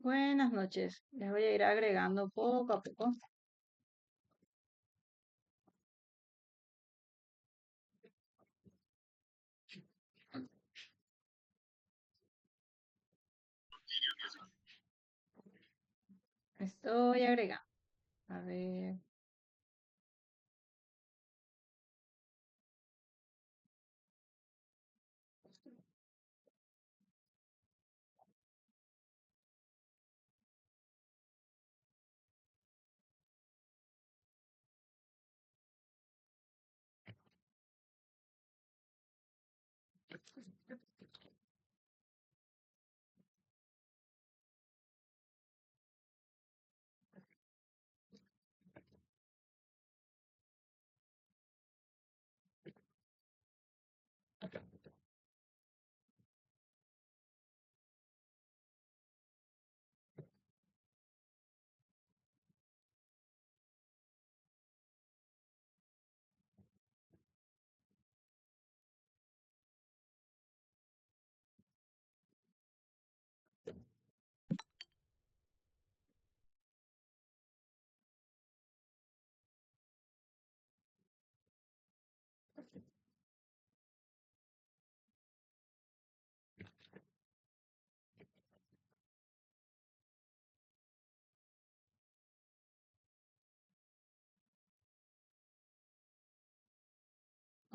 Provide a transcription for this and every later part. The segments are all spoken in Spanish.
Buenas noches. Les voy a ir agregando poco a poco. Estoy agregando. A ver.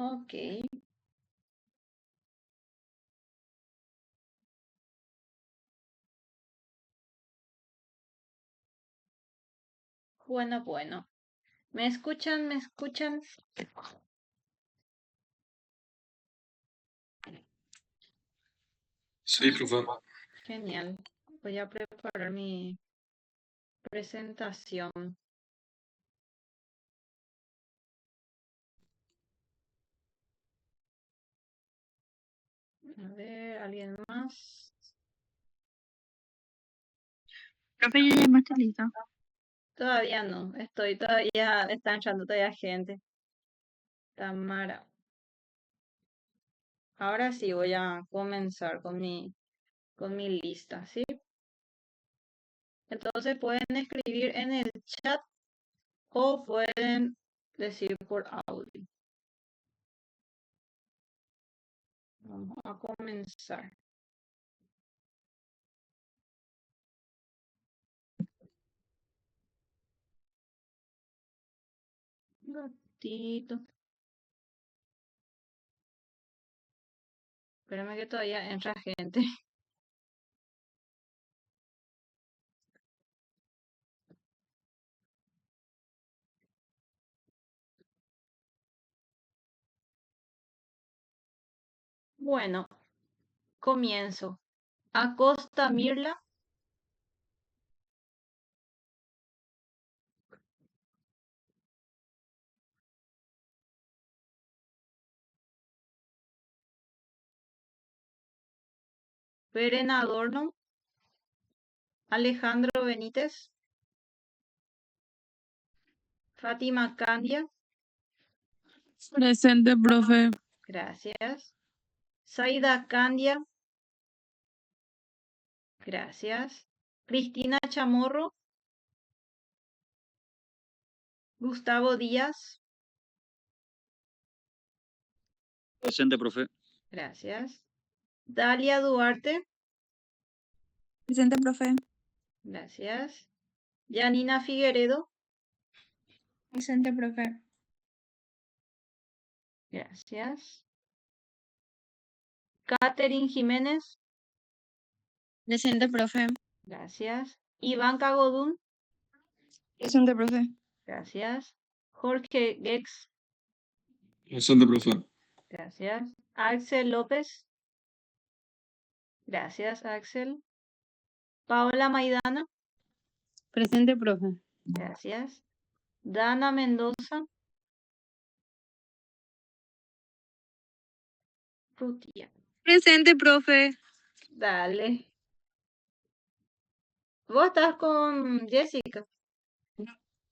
Ok. Bueno. ¿Me escuchan? ¿Me escuchan? Sí, profe. Genial. Voy a preparar mi presentación. A ver, ¿alguien más? Profe, ya llamaste lista. Todavía no. Todavía, está entrando todavía gente. Tamara. Ahora sí voy a comenzar con mi lista, ¿sí? Entonces pueden escribir en el chat o pueden decir por audio. Vamos a comenzar. Un ratito. Espérame que todavía entra gente. Bueno, comienzo. Acosta Mirla. Perena Adorno. Alejandro Benítez. Fátima Candia. Presente, profe. Gracias. Zaida Candia. Gracias. Cristina Chamorro. Gustavo Díaz. Presente, profe. Gracias. Dalia Duarte. Presente, profe. Gracias. Yanina Figueredo. Presente, profe. Gracias. Catherine Jiménez. Presente, profe. Gracias. Iván Cagodún. Presente, profe. Gracias. Jorge Gex. Presente, profe. Gracias. Axel López. Gracias, Axel. Paola Maidana. Presente, profe. Gracias. Dana Mendoza. Rutia. Presente, profe. Dale. ¿Vos estás con Jessica?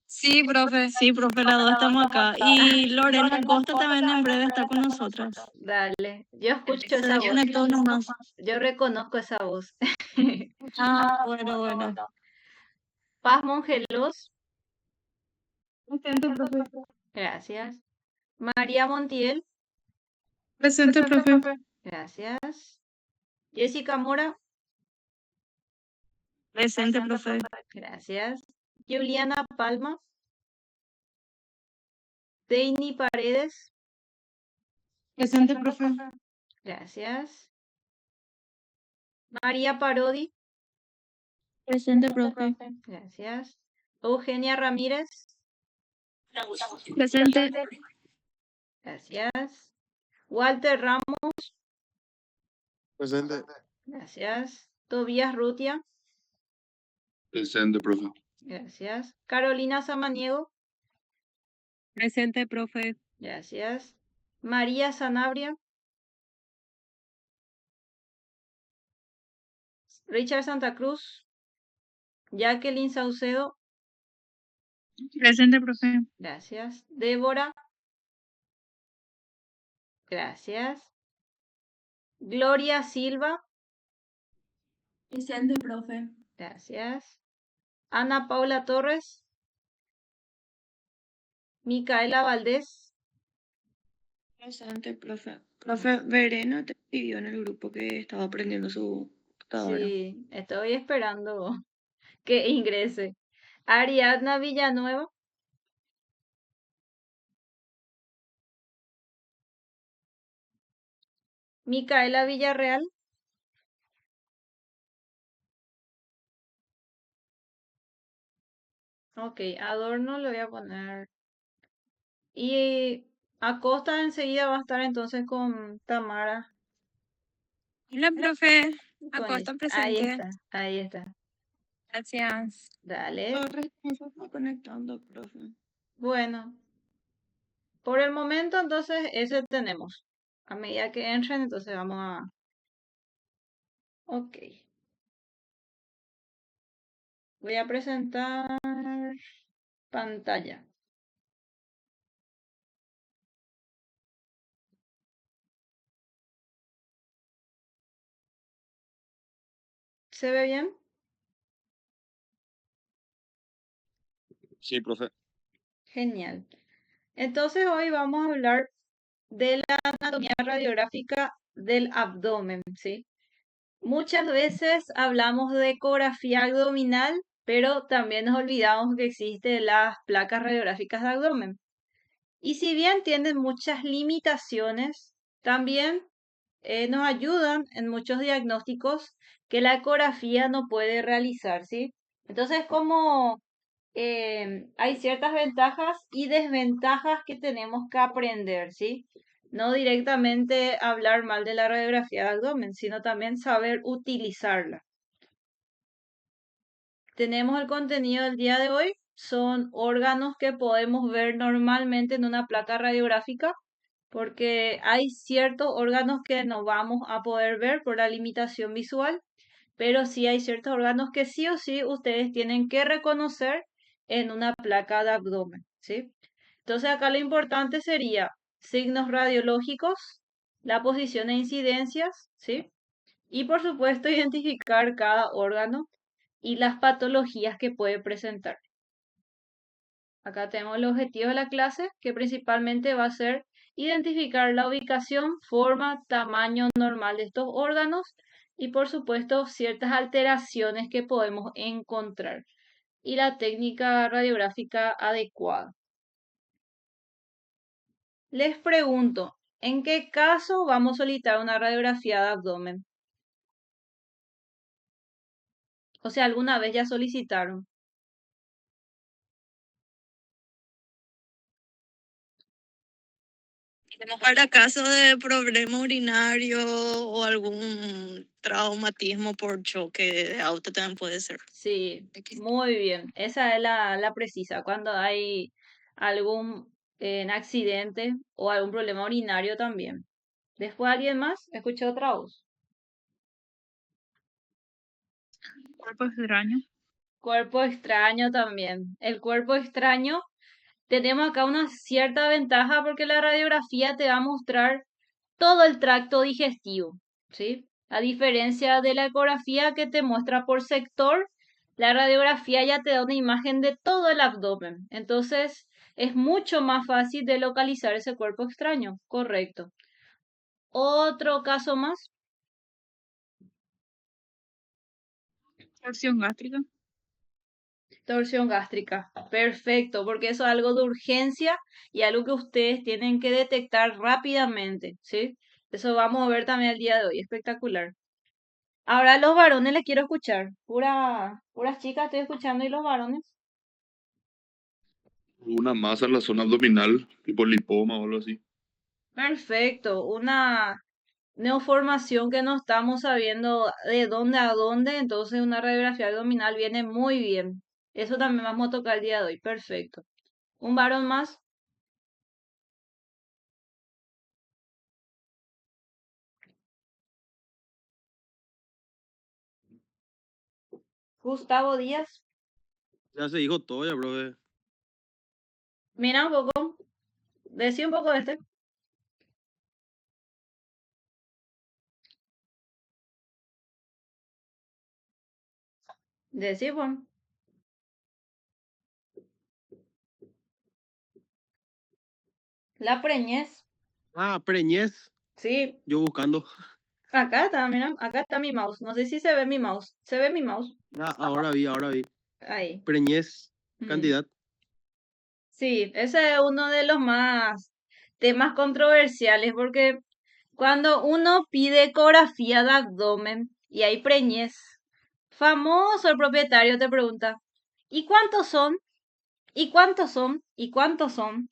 Sí, profe. Sí, profe, las dos estamos acá. Y Lorena Costa también en breve está con nosotras. Dale, yo escucho Se esa voz, viene todo nomás. yo reconozco esa voz. Ah, bueno. Paz Mongelos, Presente, profe. gracias. María Montiel, Presente, profe. gracias. Jessica Mora, Presente, profe. gracias. Juliana Palma, Deini Paredes, Presente, profe. gracias. María Parodi, Presente, profe. gracias. Eugenia Ramírez, Presente. gracias. Walter Ramos, Presente. gracias. Tobías Rutia, Presente, profe. gracias. Carolina Samaniego, Presente, profe. gracias. María Sanabria, Richard Santa Cruz, Jacqueline Saucedo, Presente, profe. gracias. Débora, gracias. Gloria Silva, Presente, profe. gracias. Ana Paula Torres, Micaela Valdés, Presente, profe. Profe, Verena te pidió en el grupo que estaba aprendiendo su computadora. sí, estoy esperando que ingrese. Ariadna Villanueva, Micaela Villarreal, ok, Adorno le voy a poner. Y Acosta enseguida va a estar entonces con Tamara. Hola, profe. Con Acosta ahí presente. está, ahí está. Gracias. Dale. Torres no se está conectando, profe. Bueno, por el momento entonces ese tenemos. A medida que entren, entonces vamos a... Ok. Voy a presentar pantalla. ¿Se ve bien? Sí, profe. Genial. Entonces hoy vamos a hablar de la anatomía radiográfica del abdomen, ¿sí? Muchas veces hablamos de ecografía abdominal, pero también nos olvidamos que existen las placas radiográficas de abdomen. Y si bien tienen muchas limitaciones, también nos ayudan en muchos diagnósticos que la ecografía no puede realizar, ¿sí? Entonces, como hay ciertas ventajas y desventajas que tenemos que aprender, ¿sí? No directamente hablar mal de la radiografía de abdomen, sino también saber utilizarla. Tenemos el contenido del día de hoy. Son órganos que podemos ver normalmente en una placa radiográfica, porque hay ciertos órganos que no vamos a poder ver por la limitación visual, pero sí hay ciertos órganos que sí o sí ustedes tienen que reconocer en una placa de abdomen, ¿sí? Entonces acá lo importante sería signos radiológicos, la posición e incidencias, ¿sí? Y por supuesto identificar cada órgano y las patologías que puede presentar. Acá tenemos el objetivo de la clase, que principalmente va a ser identificar la ubicación, forma, tamaño normal de estos órganos y por supuesto ciertas alteraciones que podemos encontrar y la técnica radiográfica adecuada. Les pregunto, ¿en qué caso vamos a solicitar una radiografía de abdomen? O sea, ¿alguna vez ya solicitaron? Para caso de problema urinario o algún traumatismo por choque de auto también puede ser. Sí, muy bien. Esa es la precisa. Cuando hay algún accidente o algún problema urinario también. Después, ¿alguien más? Escuché otra voz. Cuerpo extraño. Cuerpo extraño también. El cuerpo extraño, tenemos acá una cierta ventaja porque la radiografía te va a mostrar todo el tracto digestivo, ¿sí? A diferencia de la ecografía que te muestra por sector, la radiografía ya te da una imagen de todo el abdomen. Entonces, es mucho más fácil de localizar ese cuerpo extraño. Correcto. Otro caso más. Torsión gástrica. Torsión gástrica. Perfecto, porque eso es algo de urgencia y algo que ustedes tienen que detectar rápidamente, ¿sí? Eso vamos a ver también el día de hoy. Espectacular. Ahora a los varones les quiero escuchar. Puras chicas estoy escuchando y los varones. Una masa en la zona abdominal, tipo lipoma o algo así. Perfecto. Una neoformación que no estamos sabiendo de dónde a dónde, entonces una radiografía abdominal viene muy bien. Eso también vamos a tocar el día de hoy. Perfecto. ¿Un varón más? Gustavo Díaz. Ya se dijo todo ya, profe. Mira un poco. Decí un poco de este. Decí, Juan. La preñez. Ah, preñez. Sí, Yo buscando. acá está, mira, acá está mi mouse. No sé si se ve mi mouse. ¿Se ve mi mouse? Ah, ahora vi, ahora vi. Ahí. Preñez. Mm. Cantidad. Sí, ese es uno de los más temas controversiales porque cuando uno pide ecografía de abdomen y hay preñez, famoso el propietario te pregunta, ¿y cuántos son? ¿Y cuántos son? ¿Y cuántos son?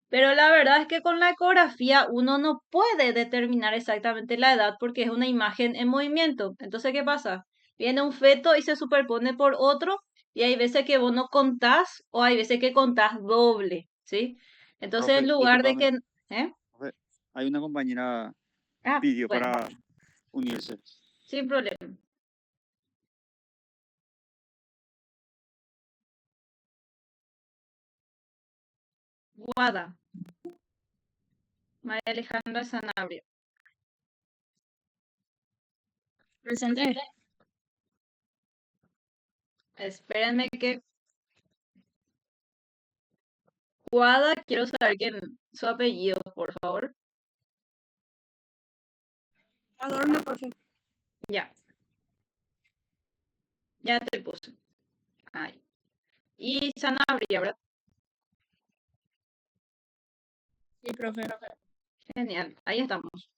Pero la verdad es que con la ecografía uno no puede determinar exactamente la edad porque es una imagen en movimiento. Entonces, ¿qué pasa? Viene un feto y se superpone por otro y hay veces que vos no contás o hay veces que contás doble, ¿sí? Entonces, en Profe, lugar de discúlpame, que... ¿Eh? profe, hay una compañera Ah, pidió bueno, para unirse. sin problema. Guada, María Alejandra Sanabria. Presente. Espérenme que Guada, quiero saber quién, su apellido, por favor. Adorno, profe. Ya, ya te puse. Ahí. Y Sanabria, ¿verdad? Sí, profe. Genial, ahí estamos.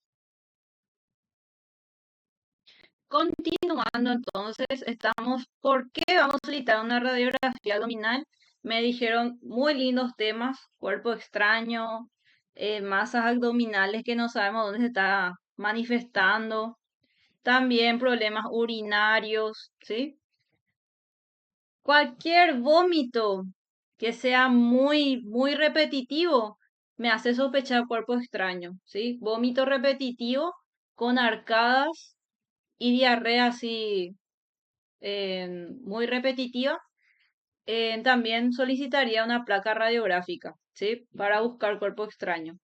Continuando entonces, estamos, ¿por qué vamos a solicitar una radiografía abdominal? Me dijeron muy lindos temas, cuerpo extraño, masas abdominales que no sabemos dónde se está manifestando, también problemas urinarios, ¿sí? Cualquier vómito que sea muy repetitivo me hace sospechar cuerpo extraño, ¿sí? Vómito repetitivo con arcadas y diarrea así muy repetitiva, también solicitaría una placa radiográfica, ¿sí? Para buscar cuerpo extraño.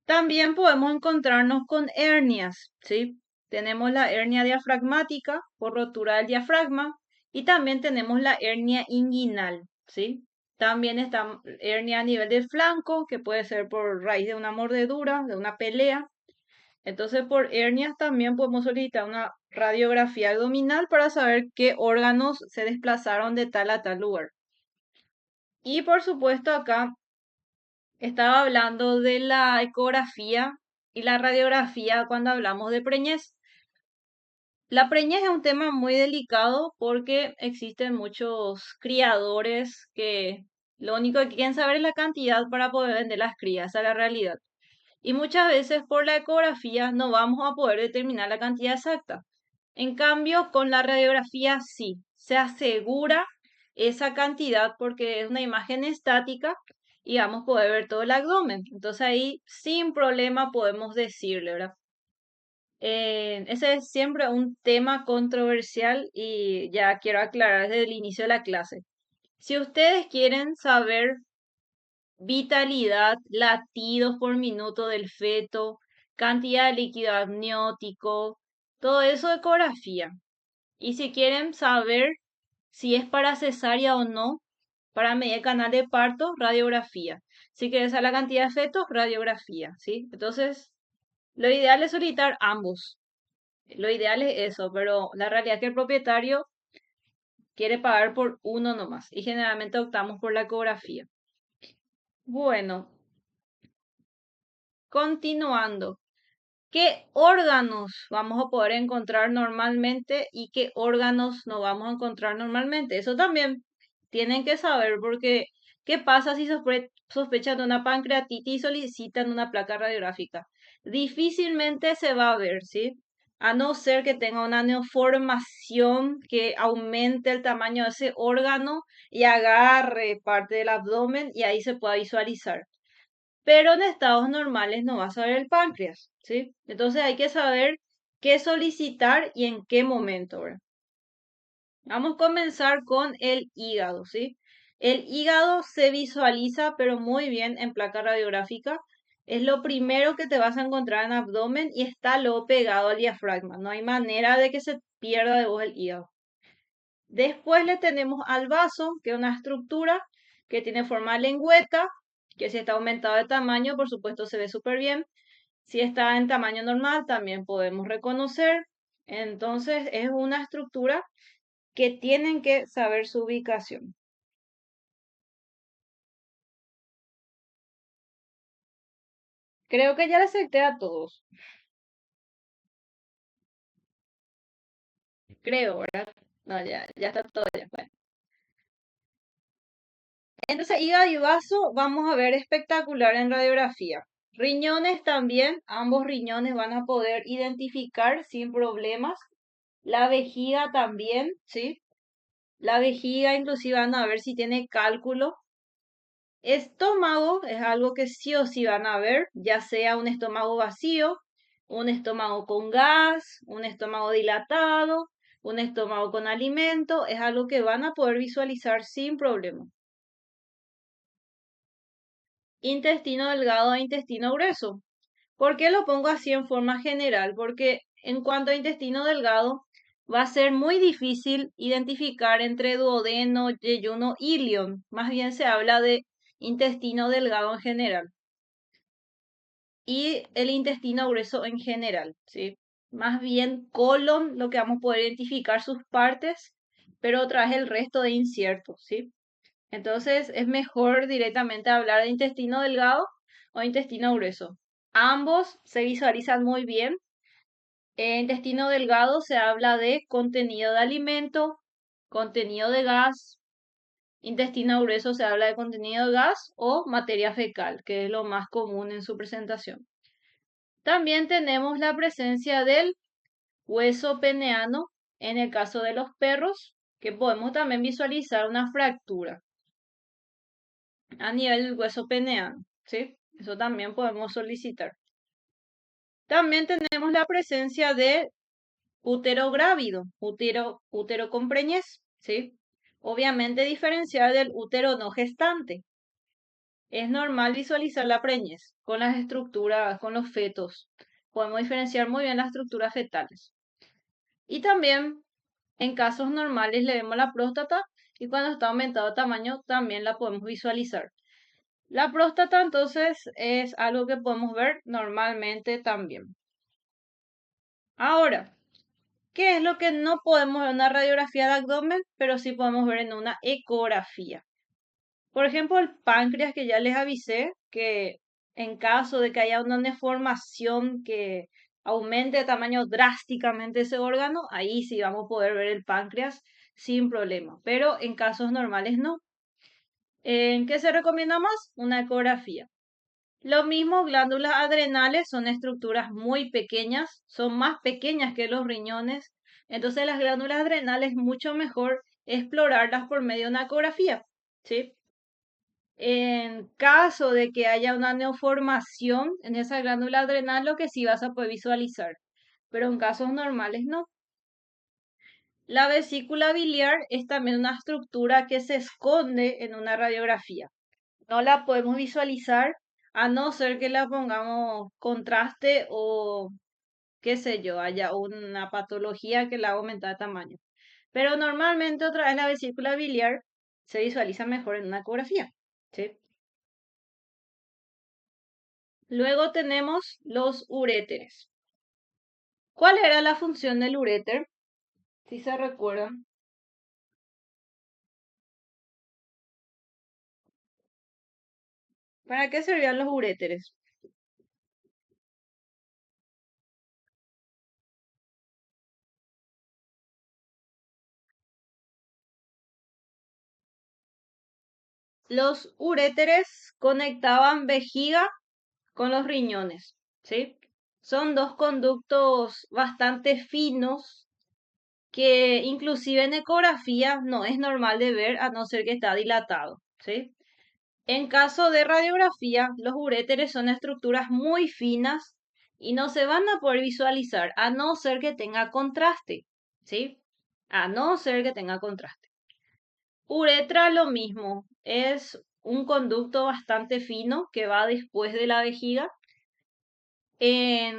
También podemos encontrarnos con hernias, ¿sí? Tenemos la hernia diafragmática por rotura del diafragma y también tenemos la hernia inguinal, ¿sí? También está hernia a nivel del flanco, que puede ser por raíz de una mordedura, de una pelea. Entonces, por hernias también podemos solicitar una radiografía abdominal para saber qué órganos se desplazaron de tal a tal lugar. Y por supuesto, acá estaba hablando de la ecografía y la radiografía cuando hablamos de preñez. La preñez es un tema muy delicado porque existen muchos criadores que lo único que quieren saber es la cantidad para poder vender las crías, esa es la realidad. Y muchas veces por la ecografía no vamos a poder determinar la cantidad exacta. En cambio, con la radiografía sí, se asegura esa cantidad porque es una imagen estática y vamos a poder ver todo el abdomen. Entonces ahí sin problema podemos decirle, ¿verdad? Ese es siempre un tema controversial y ya quiero aclarar desde el inicio de la clase. Si ustedes quieren saber vitalidad, latidos por minuto del feto, cantidad de líquido amniótico, todo eso ecografía. Y si quieren saber si es para cesárea o no, para medir el canal de parto, radiografía. Si quieres saber la cantidad de fetos, radiografía, ¿sí? Entonces, lo ideal es solicitar ambos. Lo ideal es eso, pero la realidad es que el propietario quiere pagar por uno nomás y generalmente optamos por la ecografía. Bueno, continuando. ¿Qué órganos vamos a poder encontrar normalmente y qué órganos no vamos a encontrar normalmente? Eso también tienen que saber porque ¿qué pasa si sospechan de una pancreatitis y solicitan una placa radiográfica? Difícilmente se va a ver, ¿sí? A no ser que tenga una neoformación que aumente el tamaño de ese órgano y agarre parte del abdomen y ahí se pueda visualizar, pero en estados normales no vas a ver el páncreas, ¿sí? Entonces hay que saber qué solicitar y en qué momento, ¿verdad? Vamos a comenzar con el hígado, ¿sí? El hígado se visualiza, pero muy bien en placa radiográfica. Es lo primero que te vas a encontrar en abdomen y está luego pegado al diafragma. No hay manera de que se pierda de vos el hígado. Después le tenemos al vaso, que es una estructura que tiene forma de lengüeta, que si está aumentado de tamaño, por supuesto se ve súper bien. Si está en tamaño normal, también podemos reconocer. Entonces es una estructura que tienen que saber su ubicación. Creo que ya le acepté a todos. Creo, ¿verdad? No, ya está todo ya. Bueno. Entonces, hígado y vaso vamos a ver espectacular en radiografía. Riñones también, ambos riñones van a poder identificar sin problemas. La vejiga también, ¿sí? La vejiga inclusive van a ver si tiene cálculo. Estómago es algo que sí o sí van a ver, ya sea un estómago vacío, un estómago con gas, un estómago dilatado, un estómago con alimento, es algo que van a poder visualizar sin problema. Intestino delgado e intestino grueso. ¿Por qué lo pongo así en forma general? Porque en cuanto a intestino delgado, va a ser muy difícil identificar entre duodeno, yeyuno, ilion. Más bien se habla de intestino delgado en general. Y el intestino grueso en general, ¿sí? Más bien colon, lo que vamos a poder identificar sus partes, pero otra vez el resto de inciertos, ¿sí? Entonces es mejor directamente hablar de intestino delgado o intestino grueso. Ambos se visualizan muy bien. En intestino delgado se habla de contenido de alimento, contenido de gas. Intestino grueso se habla de contenido de gas o materia fecal, que es lo más común en su presentación. También tenemos la presencia del hueso peneano en el caso de los perros, que podemos también visualizar una fractura a nivel del hueso peneano, ¿sí? Eso también podemos solicitar. También tenemos la presencia de útero grávido, útero con preñez, ¿sí? Obviamente diferenciar del útero no gestante. Es normal visualizar la preñez con las estructuras, con los fetos. Podemos diferenciar muy bien las estructuras fetales. Y también en casos normales le vemos la próstata y cuando está aumentado de tamaño también la podemos visualizar. La próstata entonces es algo que podemos ver normalmente también. Ahora, ¿qué es lo que no podemos ver en una radiografía de abdomen, pero sí podemos ver en una ecografía? Por ejemplo, el páncreas, que ya les avisé que en caso de que haya una deformación que aumente de tamaño drásticamente ese órgano, ahí sí vamos a poder ver el páncreas sin problema, pero en casos normales no. ¿En qué se recomienda más? Una ecografía. Lo mismo, glándulas adrenales son estructuras muy pequeñas, son más pequeñas que los riñones, entonces las glándulas adrenales mucho mejor explorarlas por medio de una ecografía, ¿sí? En caso de que haya una neoformación en esa glándula adrenal, lo que sí vas a poder visualizar pero en casos normales no. La vesícula biliar es también una estructura que se esconde en una radiografía. No la podemos visualizar a no ser que la pongamos contraste o qué sé yo, haya una patología que la haga aumentar de tamaño. Pero normalmente otra vez la vesícula biliar se visualiza mejor en una ecografía. ¿Sí? Luego tenemos los uréteres. ¿Cuál era la función del uréter? Si se recuerdan. ¿Para qué servían los uréteres? Los uréteres conectaban vejiga con los riñones, ¿sí? Son dos conductos bastante finos que inclusive en ecografía no es normal de ver a no ser que está dilatado, ¿sí? En caso de radiografía, los uréteres son estructuras muy finas y no se van a poder visualizar a no ser que tenga contraste, ¿sí? A no ser que tenga contraste. Uretra lo mismo, es un conducto bastante fino que va después de la vejiga.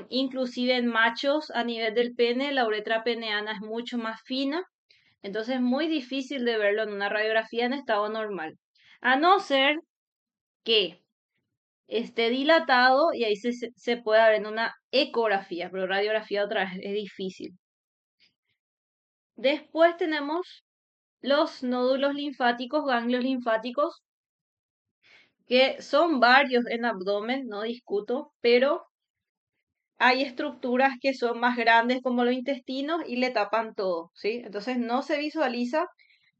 Inclusive en machos a nivel del pene, la uretra peneana es mucho más fina, entonces es muy difícil de verlo en una radiografía en estado normal. A no ser que esté dilatado y ahí se puede ver en una ecografía, pero radiografía otra vez es difícil. Después tenemos los nódulos linfáticos, ganglios linfáticos, que son varios en abdomen, no discuto, pero hay estructuras que son más grandes como los intestinos y le tapan todo, ¿sí? Entonces no se visualiza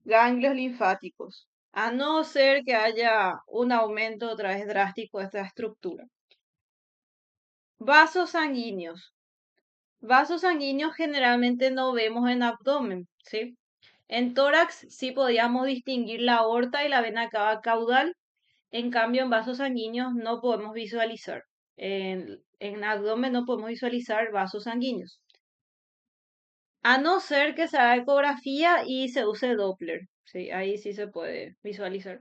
ganglios linfáticos, a no ser que haya un aumento otra vez drástico de esta estructura. Vasos sanguíneos. Vasos sanguíneos generalmente no vemos en abdomen, ¿sí? En tórax sí podíamos distinguir la aorta y la vena cava caudal, en cambio en vasos sanguíneos no podemos visualizar. En abdomen no podemos visualizar vasos sanguíneos. A no ser que se haga ecografía y se use Doppler, ¿sí? Ahí sí se puede visualizar.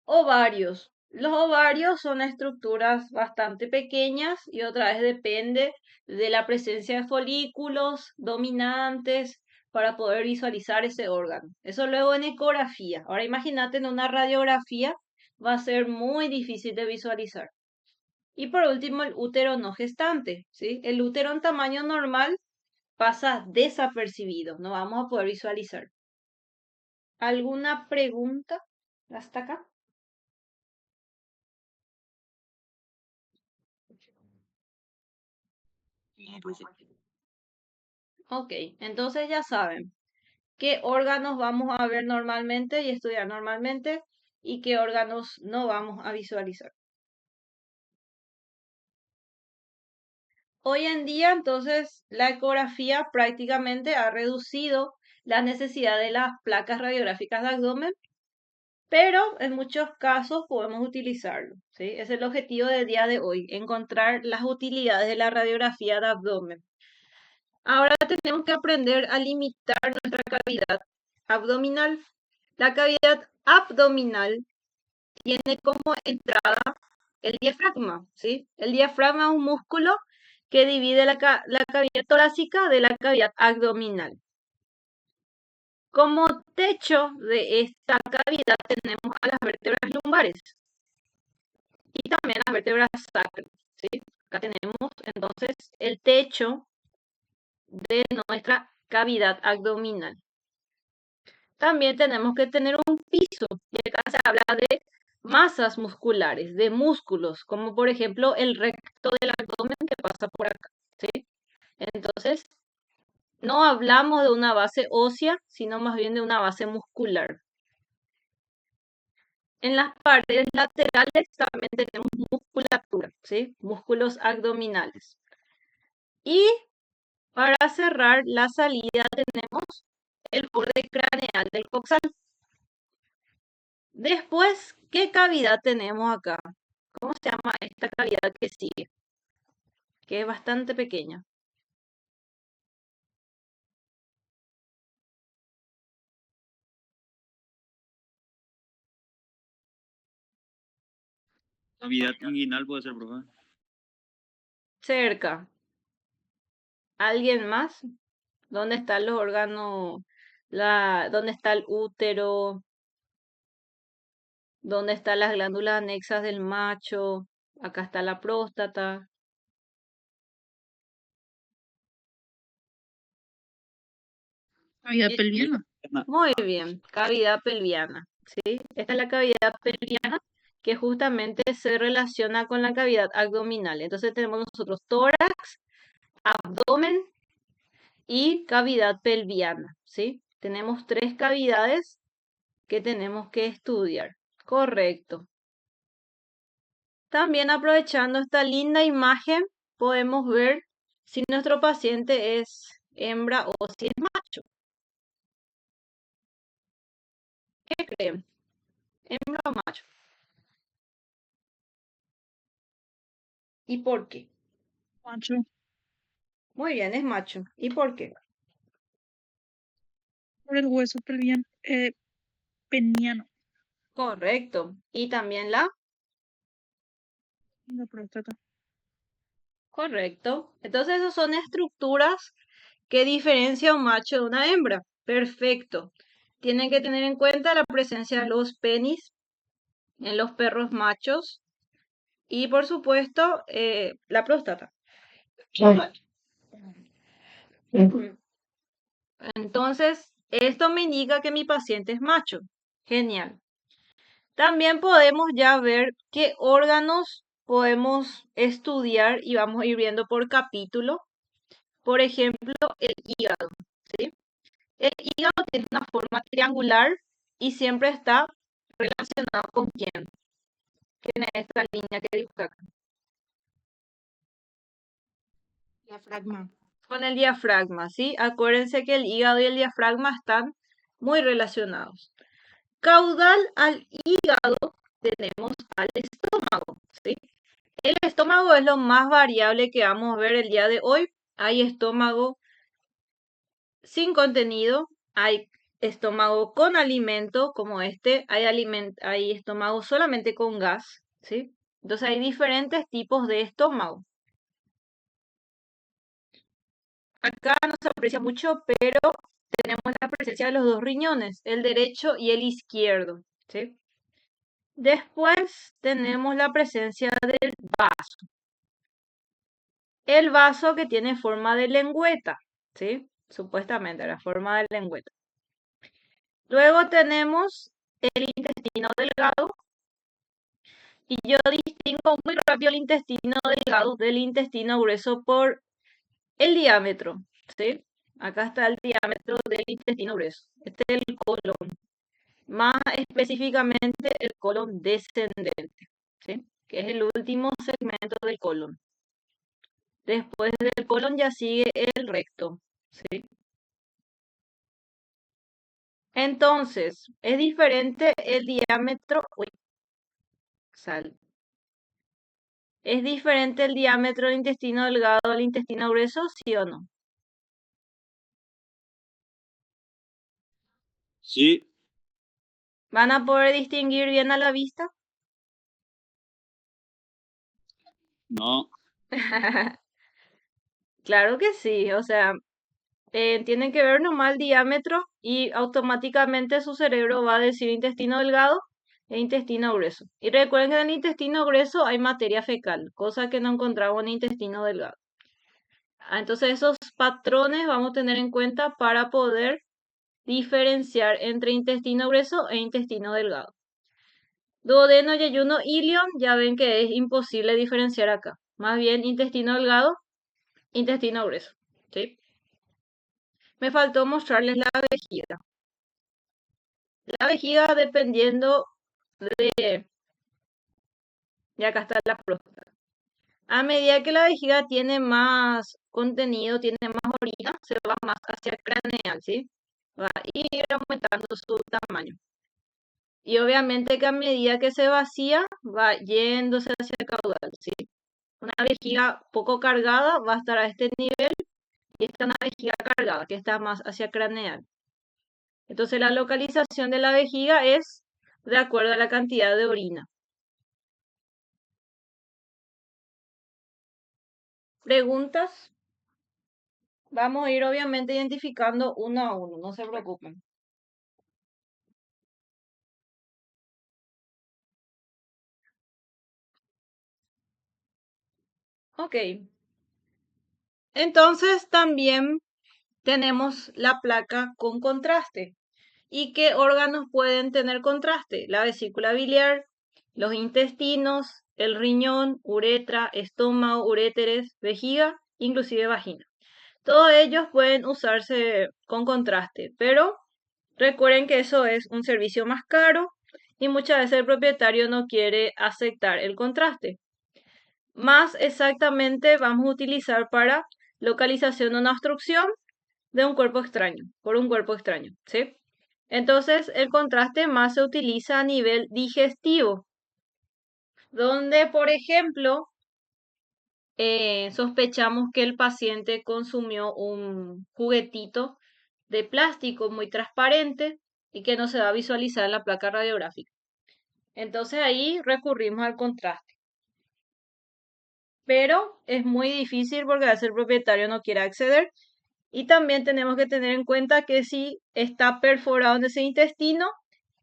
Ovarios. Los ovarios son estructuras bastante pequeñas y otra vez depende de la presencia de folículos dominantes para poder visualizar ese órgano. Eso luego en ecografía. Ahora imagínate en una radiografía va a ser muy difícil de visualizar. Y por último el útero no gestante, ¿sí? El útero en tamaño normal pasa desapercibido, no vamos a poder visualizar. ¿Alguna pregunta hasta acá? Ok, entonces ya saben qué órganos vamos a ver normalmente y estudiar normalmente y qué órganos no vamos a visualizar. Hoy en día, entonces, la ecografía prácticamente ha reducido la necesidad de las placas radiográficas de abdomen, pero en muchos casos podemos utilizarlo, ¿sí? Es el objetivo del día de hoy, encontrar las utilidades de la radiografía de abdomen. Ahora tenemos que aprender a limitar nuestra cavidad abdominal. La cavidad abdominal tiene como entrada el diafragma, ¿sí? El diafragma es un músculo que divide la cavidad torácica de la cavidad abdominal. Como techo de esta cavidad tenemos a las vértebras lumbares y también las vértebras sacras, ¿sí? Acá tenemos entonces el techo de nuestra cavidad abdominal. También tenemos que tener un piso, y acá se habla de masas musculares, de músculos, como por ejemplo el recto del abdomen que pasa por acá, ¿sí? Entonces, no hablamos de una base ósea, sino más bien de una base muscular. En las paredes laterales también tenemos musculatura, ¿sí? Músculos abdominales. Y para cerrar la salida tenemos el borde craneal del coxal. Después, ¿qué cavidad tenemos acá? ¿Cómo se llama esta cavidad que sigue? que es bastante pequeña. Cavidad inguinal puede ser, profe. Cerca. ¿Alguien más? ¿Dónde están los órganos? ¿Dónde está el útero? ¿Dónde están las glándulas anexas del macho? Acá está la próstata. Cavidad Y- pelviana. Muy bien, cavidad pelviana, ¿sí? Esta es la cavidad pelviana que justamente se relaciona con la cavidad abdominal. Entonces tenemos nosotros tórax, abdomen y cavidad pelviana, ¿sí? Tenemos tres cavidades que tenemos que estudiar. Correcto. También aprovechando esta linda imagen, podemos ver si nuestro paciente es hembra o si es macho. ¿Qué creen? ¿Hembra o macho? ¿Y por qué? Macho. Muy bien, es macho. ¿Y por qué? Por el hueso pelviano. Peniano. Correcto. ¿Y también la? La próstata. Correcto. Entonces, esas son estructuras que diferencian un macho de una hembra. Perfecto. Tienen que tener en cuenta la presencia de los penis en los perros machos y, por supuesto, la próstata. Entonces, esto me indica que mi paciente es macho. Genial. También podemos ya ver qué órganos podemos estudiar y vamos a ir viendo por capítulo. Por ejemplo, el hígado, ¿sí? El hígado tiene una forma triangular y siempre está relacionado con quién. ¿Quién es esta línea que dibuja acá? Diafragma. Con el diafragma, ¿sí? Acuérdense que el hígado y el diafragma están muy relacionados. Caudal al hígado tenemos al estómago, ¿sí? El estómago es lo más variable que vamos a ver el día de hoy. Hay estómago sin contenido, hay estómago con alimento como este, hay estómago solamente con gas, ¿sí? Entonces hay diferentes tipos de estómago. Acá no se aprecia mucho, pero tenemos la presencia de los dos riñones, el derecho y el izquierdo, ¿sí? Después tenemos la presencia del vaso. El vaso que tiene forma de lengüeta, ¿sí? Supuestamente la forma de lengüeta. Luego tenemos el intestino delgado y yo distingo muy rápido el intestino delgado del intestino grueso por el diámetro, ¿sí? Acá está el diámetro del intestino grueso. Este es el colon, más específicamente el colon descendente, ¿sí? Que es el último segmento del colon. Después del colon ya sigue el recto, ¿sí? Entonces, es diferente el diámetro. Uy, sal. ¿Es diferente el diámetro del intestino delgado al intestino grueso, sí o no? Sí, ¿Van a poder distinguir bien a la vista? no. Claro que sí, o sea, tienen que ver nomás el diámetro y automáticamente su cerebro va a decir intestino delgado e intestino grueso. Y recuerden que en el intestino grueso hay materia fecal, cosa que no encontramos en el intestino delgado. Entonces esos patrones vamos a tener en cuenta para poder diferenciar entre intestino grueso e intestino delgado. Duodeno, yeyuno, ilion, ya ven que es imposible diferenciar acá. Más bien intestino delgado, intestino grueso, ¿sí? Me faltó mostrarles la vejiga. La vejiga dependiendo de... Y acá está la próstata. A medida que la vejiga tiene más contenido, tiene más orina, se va más hacia el craneal, ¿sí? Va a ir aumentando su tamaño. Y obviamente que a medida que se vacía, va yéndose hacia el caudal, ¿sí? Una vejiga poco cargada va a estar a este nivel y esta es una vejiga cargada que está más hacia craneal. Entonces la localización de la vejiga es de acuerdo a la cantidad de orina. ¿Preguntas? Vamos a ir obviamente identificando uno a uno, no se preocupen. Ok. Entonces también tenemos la placa con contraste. ¿Y qué órganos pueden tener contraste? La vesícula biliar, los intestinos, el riñón, uretra, estómago, uréteres, vejiga, inclusive vagina. Todos ellos pueden usarse con contraste, pero recuerden que eso es un servicio más caro y muchas veces el propietario no quiere aceptar el contraste. Más exactamente vamos a utilizar para localización de una obstrucción de un cuerpo extraño, por un cuerpo extraño, ¿sí? Entonces, el contraste más se utiliza a nivel digestivo, donde, por ejemplo, sospechamos que el paciente consumió un juguetito de plástico muy transparente y que no se va a visualizar en la placa radiográfica. Entonces ahí recurrimos al contraste. Pero es muy difícil porque a veces el propietario no quiere acceder. Y también tenemos que tener en cuenta que si está perforado en ese intestino,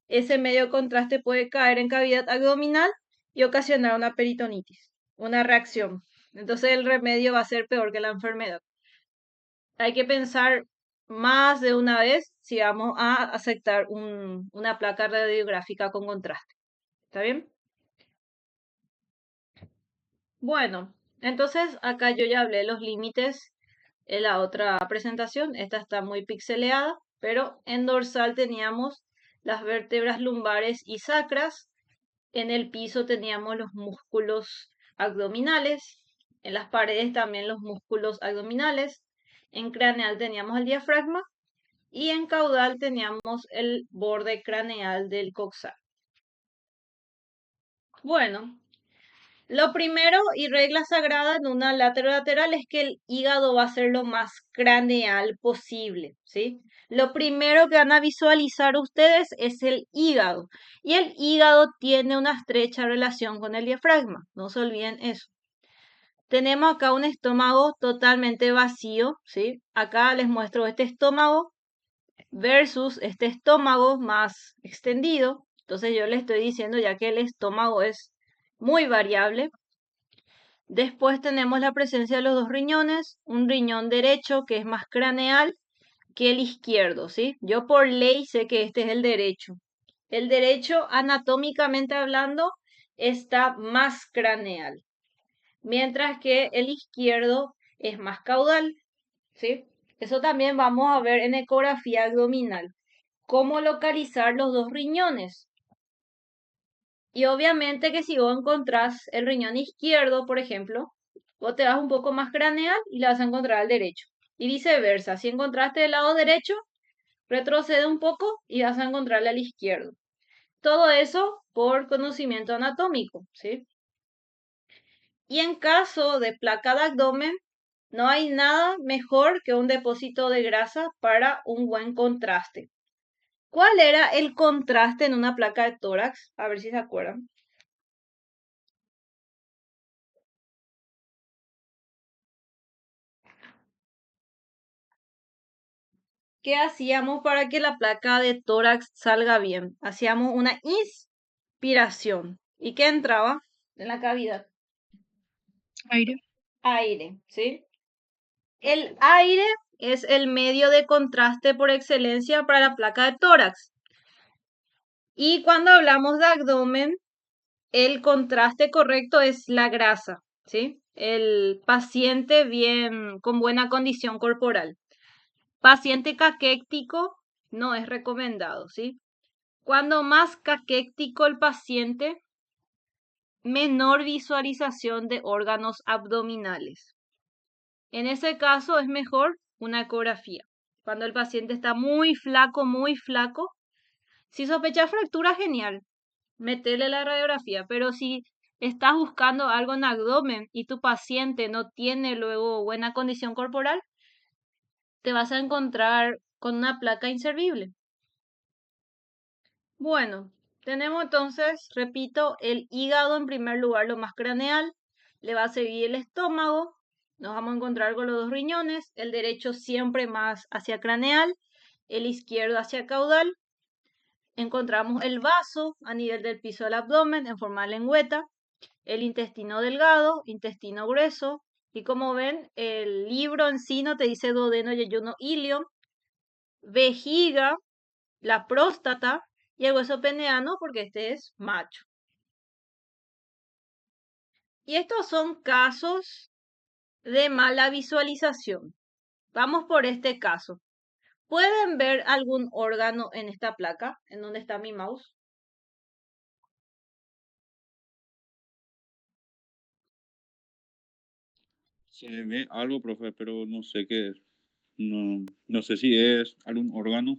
ese medio de contraste puede caer en cavidad abdominal y ocasionar una peritonitis, una reacción. Entonces el remedio va a ser peor que la enfermedad. Hay que pensar más de una vez si vamos a aceptar una placa radiográfica con contraste. ¿Está bien? Bueno, entonces acá yo ya hablé de los límites en la otra presentación. Esta está muy pixeleada, pero en dorsal teníamos las vértebras lumbares y sacras. En el piso teníamos los músculos abdominales. En las paredes también los músculos abdominales. En craneal teníamos el diafragma. Y en caudal teníamos el borde craneal del coxal. Bueno, lo primero y regla sagrada en una lateral es que el hígado va a ser lo más craneal posible, ¿sí? Lo primero que van a visualizar ustedes es el hígado. Y el hígado tiene una estrecha relación con el diafragma, no se olviden eso. Tenemos acá un estómago totalmente vacío, ¿sí? Acá les muestro este estómago versus este estómago más extendido. Entonces yo les estoy diciendo ya que el estómago es muy variable. Después tenemos la presencia de los dos riñones, un riñón derecho que es más craneal que el izquierdo, ¿sí? Yo por ley sé que este es el derecho. El derecho, anatómicamente hablando, está más craneal, mientras que el izquierdo es más caudal, ¿sí? Eso también vamos a ver en ecografía abdominal. ¿Cómo localizar los dos riñones? Y obviamente que si vos encontrás el riñón izquierdo, por ejemplo, vos te vas un poco más craneal y le vas a encontrar al derecho. Y viceversa, si encontraste el lado derecho, retrocede un poco y vas a encontrarle al izquierdo. Todo eso por conocimiento anatómico, ¿sí? Y en caso de placa de abdomen, no hay nada mejor que un depósito de grasa para un buen contraste. ¿Cuál era el contraste en una placa de tórax? A ver si se acuerdan. ¿Qué hacíamos para que la placa de tórax salga bien? Hacíamos una inspiración. ¿Y qué entraba en la cavidad? Aire. Aire, ¿sí? El aire es el medio de contraste por excelencia para la placa de tórax. Y cuando hablamos de abdomen, el contraste correcto es la grasa, ¿sí? El paciente bien, con buena condición corporal. Paciente caquéctico no es recomendado, ¿sí? Cuando más caquéctico el paciente, menor visualización de órganos abdominales. En ese caso es mejor una ecografía. Cuando el paciente está muy flaco, si sospecha fractura, genial, metele la radiografía, pero si estás buscando algo en abdomen y tu paciente no tiene luego buena condición corporal, te vas a encontrar con una placa inservible. Bueno, tenemos entonces, repito, el hígado en primer lugar, lo más craneal, le va a seguir el estómago, nos vamos a encontrar con los dos riñones, el derecho siempre más hacia craneal, el izquierdo hacia caudal. Encontramos el vaso a nivel del piso del abdomen en forma de lengüeta, el intestino delgado, intestino grueso, y como ven, el libro en sí no te dice duodeno, yeyuno, ilio, vejiga, la próstata y el hueso peneano porque este es macho. Y estos son casos de mala visualización. Vamos por este caso. ¿Pueden ver algún órgano en esta placa? ¿En dónde está mi mouse? Se ve algo, profe, pero no sé qué es. No, no sé si es algún órgano.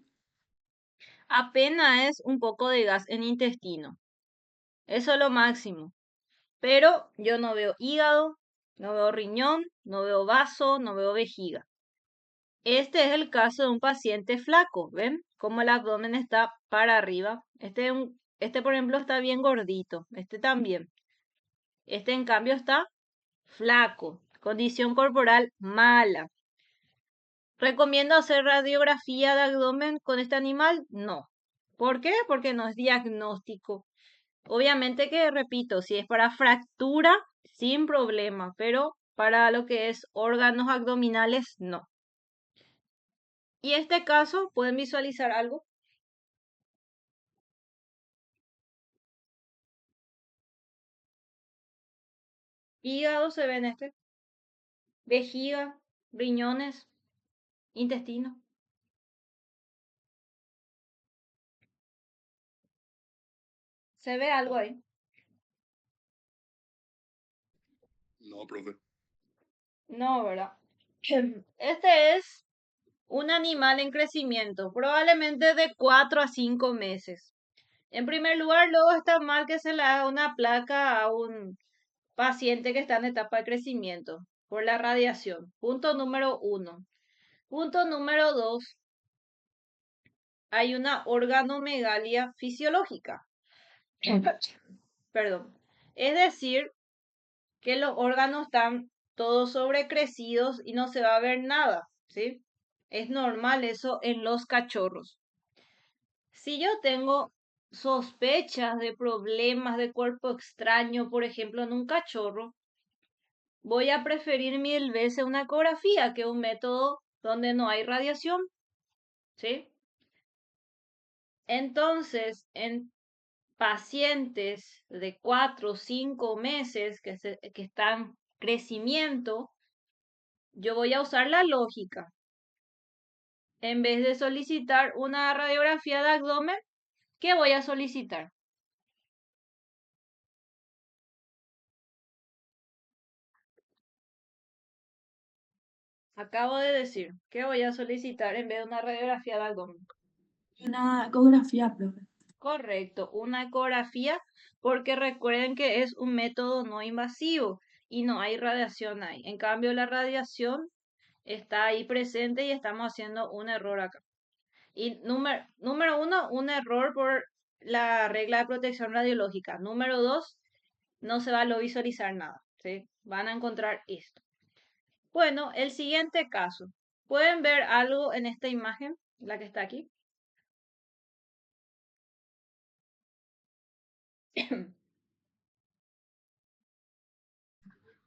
Apenas es un poco de gas en intestino. Eso es lo máximo. Pero yo no veo hígado, no veo riñón, no veo vaso, no veo vejiga. Este es el caso de un paciente flaco, ¿ven? Como el abdomen está para arriba. Este, por ejemplo, está bien gordito. Este también. Este, en cambio, está flaco. Condición corporal mala. ¿Recomiendo hacer radiografía de abdomen con este animal? No. ¿Por qué? Porque no es diagnóstico. Obviamente que, repito, si es para fractura, sin problema, pero para lo que es órganos abdominales, no. Y este caso, ¿pueden visualizar algo? Hígado se ve en este, vejiga, riñones, intestino. ¿Se ve algo ahí? No, profe. No, ¿verdad? Este es un animal en crecimiento, probablemente de 4 a 5 meses. En primer lugar, luego está mal que se le haga una placa a un paciente que está en etapa de crecimiento por la radiación. Punto número 1. Punto número 2. Hay una organomegalia fisiológica. Perdón. Es decir, que los órganos están todos sobrecrecidos y no se va a ver nada, ¿sí? Es normal eso en los cachorros. Si yo tengo sospechas de problemas de cuerpo extraño, por ejemplo, en un cachorro, voy a preferir mil veces una ecografía, que es un método donde no hay radiación, ¿sí? Entonces, en pacientes de 4 o 5 meses que están en crecimiento, yo voy a usar la lógica. En vez de solicitar una radiografía de abdomen, ¿qué voy a solicitar? Acabo de decir, ¿qué voy a solicitar en vez de una radiografía de abdomen? Una ecografía, profe. Correcto, una ecografía, porque recuerden que es un método no invasivo y no hay radiación ahí. En cambio, la radiación está ahí presente y estamos haciendo un error acá. Y número 1, un error por la regla de protección radiológica. Número 2, no se va a visualizar nada, ¿sí? Van a encontrar esto. Bueno, el siguiente caso. ¿Pueden ver algo en esta imagen, la que está aquí?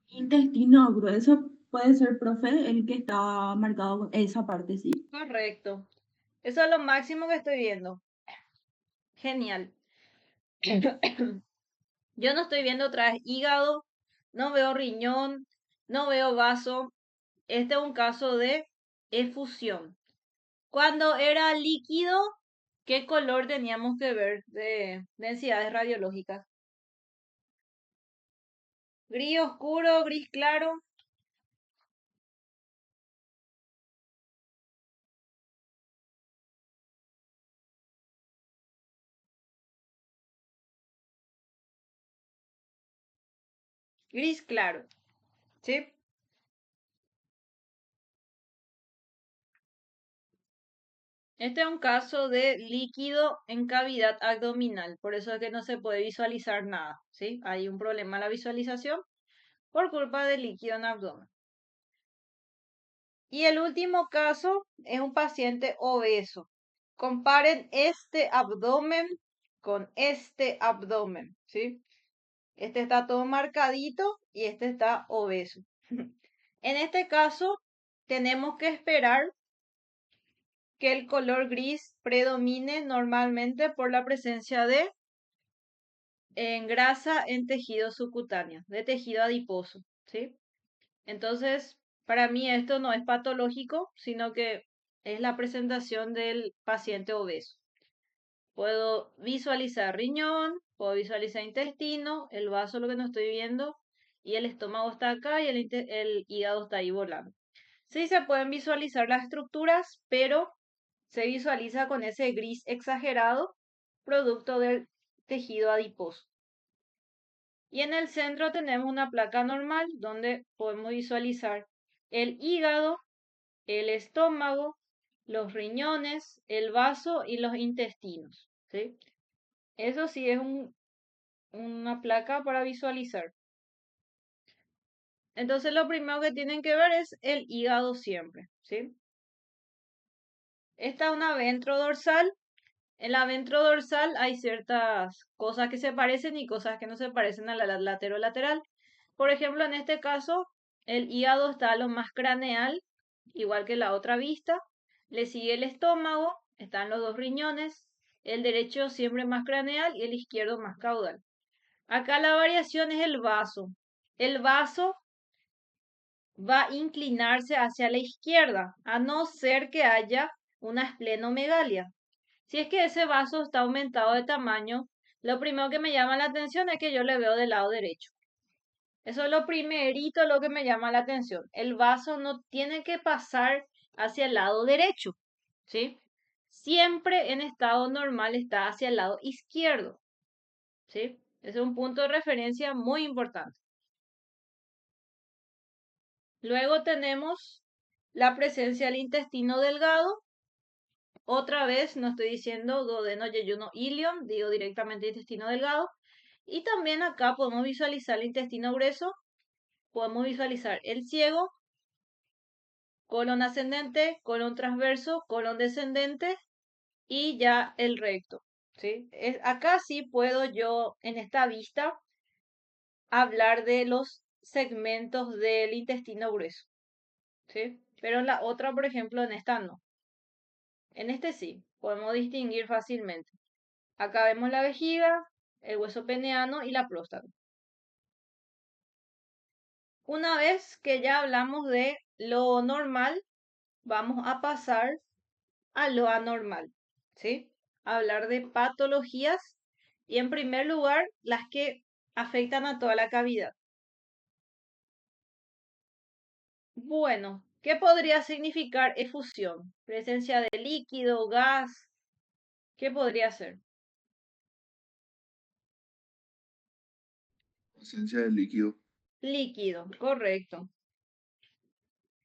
Intestino grueso puede ser, profe, el que está marcado con esa parte, sí. Correcto. Eso es lo máximo que estoy viendo. Genial. Yo no estoy viendo otra vez hígado, no veo riñón, no veo vaso. Este es un caso de efusión. Cuando era líquido, ¿qué color teníamos que ver de densidades radiológicas? Gris oscuro, gris claro. Gris claro, ¿sí? Este es un caso de líquido en cavidad abdominal, por eso es que no se puede visualizar nada, ¿sí? Hay un problema en la visualización por culpa del líquido en abdomen. Y el último caso es un paciente obeso. Comparen este abdomen con este abdomen, ¿sí? Este está todo marcadito y este está obeso. En este caso, tenemos que esperar que el color gris predomine normalmente por la presencia de grasa en tejido subcutáneo, de tejido adiposo, ¿sí? Entonces, para mí esto no es patológico, sino que es la presentación del paciente obeso. Puedo visualizar riñón, puedo visualizar intestino, el vaso lo que no estoy viendo, y el estómago está acá y el hígado está ahí volando. Sí se pueden visualizar las estructuras, pero se visualiza con ese gris exagerado, producto del tejido adiposo. Y en el centro tenemos una placa normal donde podemos visualizar el hígado, el estómago, los riñones, el vaso y los intestinos, ¿sí? Eso sí es una placa para visualizar. Entonces lo primero que tienen que ver es el hígado siempre, ¿sí? Esta es una ventrodorsal. En la ventrodorsal hay ciertas cosas que se parecen y cosas que no se parecen a la lateral. Por ejemplo, en este caso, el hígado está a lo más craneal, igual que la otra vista. Le sigue el estómago, están los dos riñones, el derecho siempre más craneal y el izquierdo más caudal. Acá la variación es el vaso. El vaso va a inclinarse hacia la izquierda, a no ser que haya una esplenomegalia. Si es que ese vaso está aumentado de tamaño, lo primero que me llama la atención es que yo le veo del lado derecho. Eso es lo primerito lo que me llama la atención. El vaso no tiene que pasar hacia el lado derecho, ¿sí? Siempre en estado normal está hacia el lado izquierdo, ¿sí? Ese es un punto de referencia muy importante. Luego tenemos la presencia del intestino delgado. Otra vez no estoy diciendo duodeno, yeyuno, ilion, digo directamente intestino delgado. Y también acá podemos visualizar el intestino grueso, podemos visualizar el ciego, colon ascendente, colon transverso, colon descendente y ya el recto, ¿sí? Acá sí puedo yo en esta vista hablar de los segmentos del intestino grueso, ¿sí? Pero en la otra, por ejemplo, en esta no. En este sí, podemos distinguir fácilmente. Acá vemos la vejiga, el hueso peneano y la próstata. Una vez que ya hablamos de lo normal, vamos a pasar a lo anormal, ¿sí? A hablar de patologías y en primer lugar las que afectan a toda la cavidad. Bueno, ¿qué podría significar efusión? Presencia de líquido, gas, ¿qué podría ser? Ausencia de líquido. Líquido, correcto.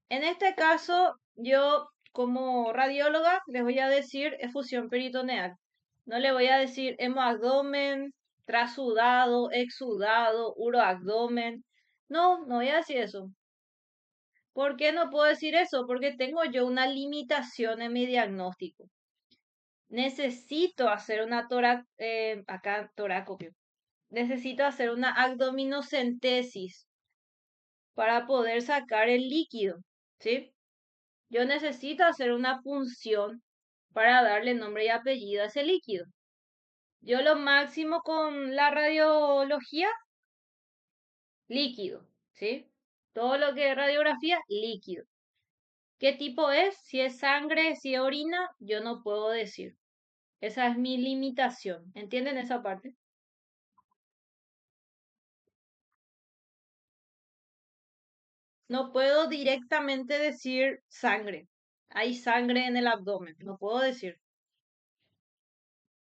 En este caso, yo como radióloga les voy a decir efusión peritoneal. No le voy a decir hemoabdomen, trasudado, exudado, uroabdomen. No, no voy a decir eso. ¿Por qué no puedo decir eso? Porque tengo yo una limitación en mi diagnóstico. Necesito hacer una toracopio. Necesito hacer una abdominocentesis para poder sacar el líquido, ¿sí? Yo necesito hacer una punción para darle nombre y apellido a ese líquido. Yo lo máximo con la radiología, líquido, ¿sí? Todo lo que es radiografía, líquido. ¿Qué tipo es? Si es sangre, si es orina, yo no puedo decir. Esa es mi limitación. ¿Entienden esa parte? No puedo directamente decir sangre. Hay sangre en el abdomen. No puedo decir.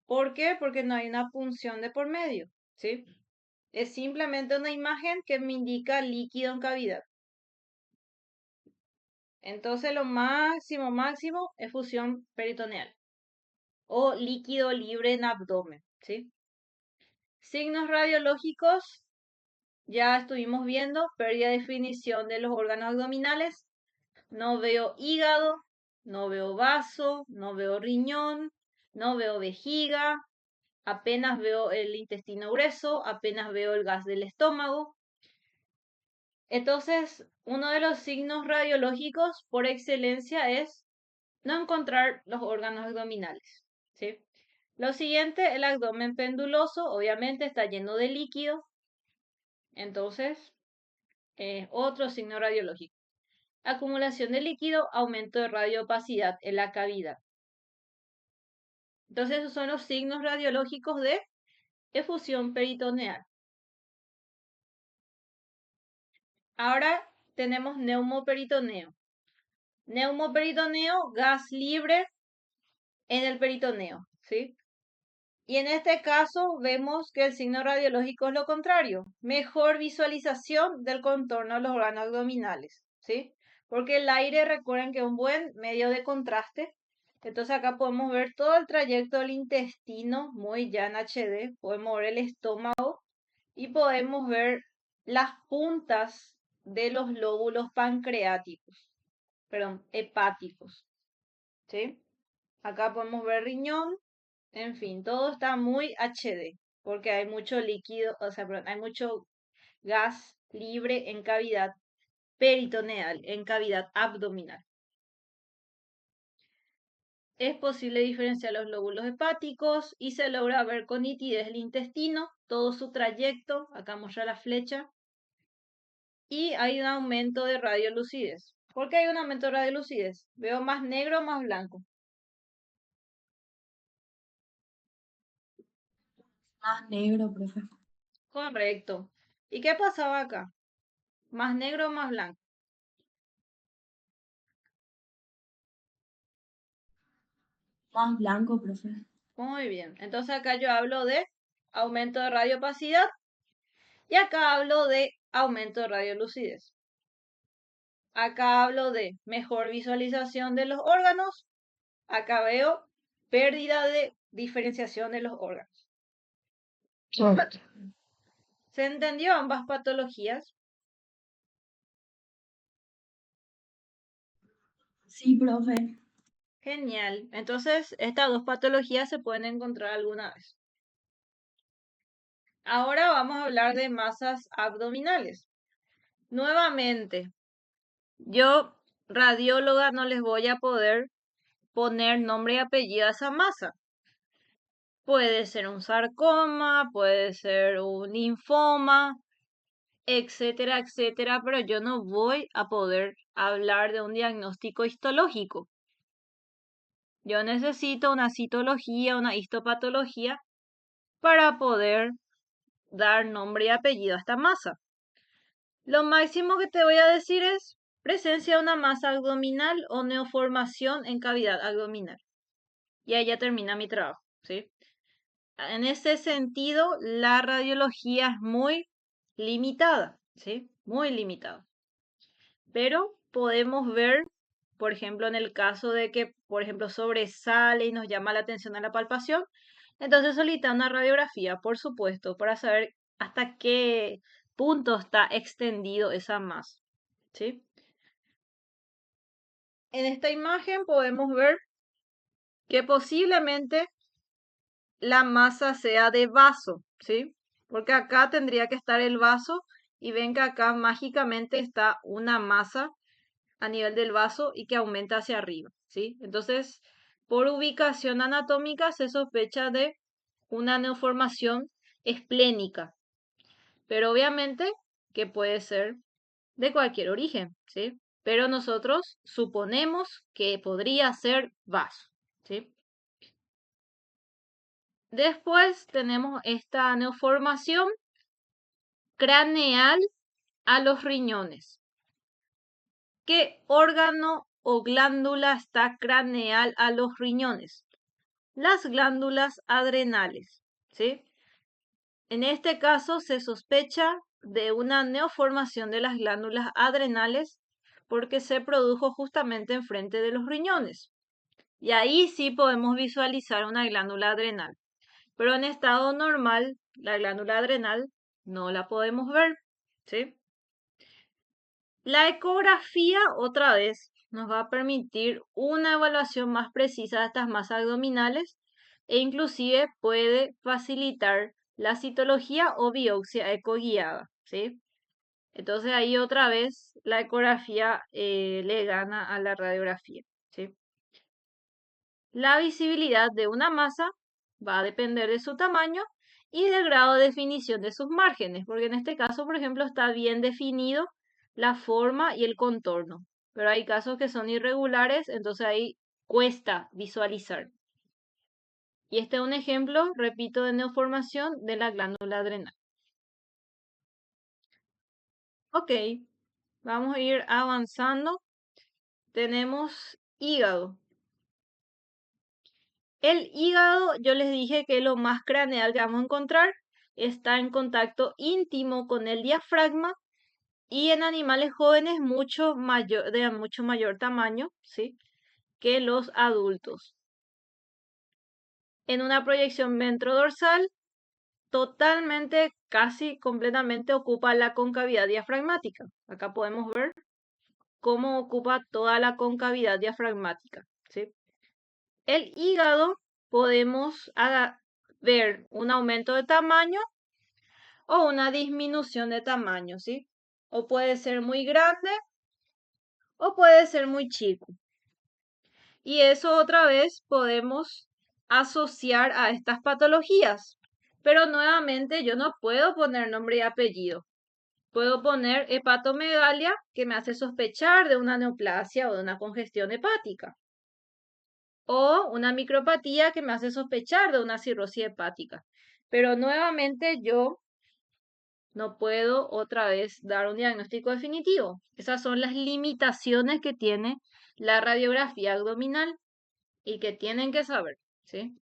¿Por qué? Porque no hay una punción de por medio, ¿sí? Es simplemente una imagen que me indica líquido en cavidad. Entonces lo máximo es fusión peritoneal o líquido libre en abdomen, ¿sí? Signos radiológicos, ya estuvimos viendo, pérdida de definición de los órganos abdominales. No veo hígado, no veo vaso, no veo riñón, no veo vejiga, apenas veo el intestino grueso, apenas veo el gas del estómago. Entonces, uno de los signos radiológicos por excelencia es no encontrar los órganos abdominales, ¿sí? Lo siguiente, el abdomen penduloso, obviamente está lleno de líquido, entonces, otro signo radiológico. Acumulación de líquido, aumento de radioopacidad en la cavidad. Entonces, esos son los signos radiológicos de efusión peritoneal. Ahora tenemos neumoperitoneo. Neumoperitoneo, gas libre en el peritoneo, ¿sí? Y en este caso vemos que el signo radiológico es lo contrario, mejor visualización del contorno de los órganos abdominales, ¿sí? Porque el aire, recuerden que es un buen medio de contraste. Entonces acá podemos ver todo el trayecto del intestino, muy ya en HD, podemos ver el estómago y podemos ver las puntas de los lóbulos pancreáticos, perdón, hepáticos, ¿sí? Acá podemos ver riñón, en fin, todo está muy HD, porque hay mucho líquido, o sea, perdón, hay mucho gas libre en cavidad peritoneal, en cavidad abdominal. Es posible diferenciar los lóbulos hepáticos y se logra ver con nitidez el intestino, todo su trayecto, acá muestra la flecha, y hay un aumento de radiolucidez. ¿Por qué hay un aumento de radiolucidez? Veo más negro o más blanco. Más negro, profe. Correcto. ¿Y qué pasaba acá? ¿Más negro o más blanco? Más blanco, profe. Muy bien. Entonces acá yo hablo de aumento de radioopacidad y acá hablo de aumento de radiolucidez. Acá hablo de mejor visualización de los órganos. Acá veo pérdida de diferenciación de los órganos. ¿Se entendió ambas patologías? Sí, profe. Genial. Entonces, estas dos patologías se pueden encontrar alguna vez. Ahora vamos a hablar de masas abdominales. Nuevamente, yo, radióloga, no les voy a poder poner nombre y apellido a esa masa. Puede ser un sarcoma, puede ser un linfoma, etcétera, etcétera, pero yo no voy a poder hablar de un diagnóstico histológico. Yo necesito una citología, una histopatología para poder dar nombre y apellido a esta masa. Lo máximo que te voy a decir es presencia de una masa abdominal o neoformación en cavidad abdominal. Y ahí ya termina mi trabajo, ¿sí? En ese sentido, la radiología es muy limitada, ¿sí? Muy limitada. Pero podemos ver, por ejemplo, en el caso de que, por ejemplo, sobresale y nos llama la atención a la palpación, entonces solicita una radiografía, por supuesto, para saber hasta qué punto está extendido esa masa, ¿sí? En esta imagen podemos ver que posiblemente la masa sea de vaso, ¿sí? Porque acá tendría que estar el vaso y ven que acá mágicamente está una masa a nivel del vaso y que aumenta hacia arriba, ¿sí? Entonces, por ubicación anatómica se sospecha de una neoformación esplénica, pero obviamente que puede ser de cualquier origen, ¿sí? Pero nosotros suponemos que podría ser vaso, ¿sí? Después tenemos esta neoformación craneal a los riñones. ¿Qué órgano o glándula está craneal a los riñones? Las glándulas adrenales, ¿sí? En este caso se sospecha de una neoformación de las glándulas adrenales porque se produjo justamente enfrente de los riñones. Y ahí sí podemos visualizar una glándula adrenal. Pero en estado normal, la glándula adrenal no la podemos ver, ¿sí? La ecografía, otra vez, nos va a permitir una evaluación más precisa de estas masas abdominales e inclusive puede facilitar la citología o biopsia ecoguiada, ¿sí? Entonces ahí otra vez la ecografía le gana a la radiografía, ¿sí? La visibilidad de una masa va a depender de su tamaño y del grado de definición de sus márgenes, porque en este caso, por ejemplo, está bien definido la forma y el contorno, pero hay casos que son irregulares, entonces ahí cuesta visualizar. Y este es un ejemplo, repito, de neoformación de la glándula adrenal. Ok, vamos a ir avanzando. Tenemos hígado. El hígado, yo les dije que lo más craneal que vamos a encontrar está en contacto íntimo con el diafragma y en animales jóvenes de mucho mayor tamaño, ¿sí? Que los adultos. En una proyección ventrodorsal, totalmente, casi completamente ocupa la concavidad diafragmática. Acá podemos ver cómo ocupa toda la concavidad diafragmática, ¿sí? El hígado podemos ver un aumento de tamaño o una disminución de tamaño, ¿sí? O puede ser muy grande o puede ser muy chico. Y eso otra vez podemos asociar a estas patologías. Pero nuevamente yo no puedo poner nombre y apellido. Puedo poner hepatomegalia, que me hace sospechar de una neoplasia o de una congestión hepática. O una micropatía que me hace sospechar de una cirrosis hepática. Pero nuevamente yo no puedo otra vez dar un diagnóstico definitivo. Esas son las limitaciones que tiene la radiografía abdominal y que tienen que saber, ¿sí?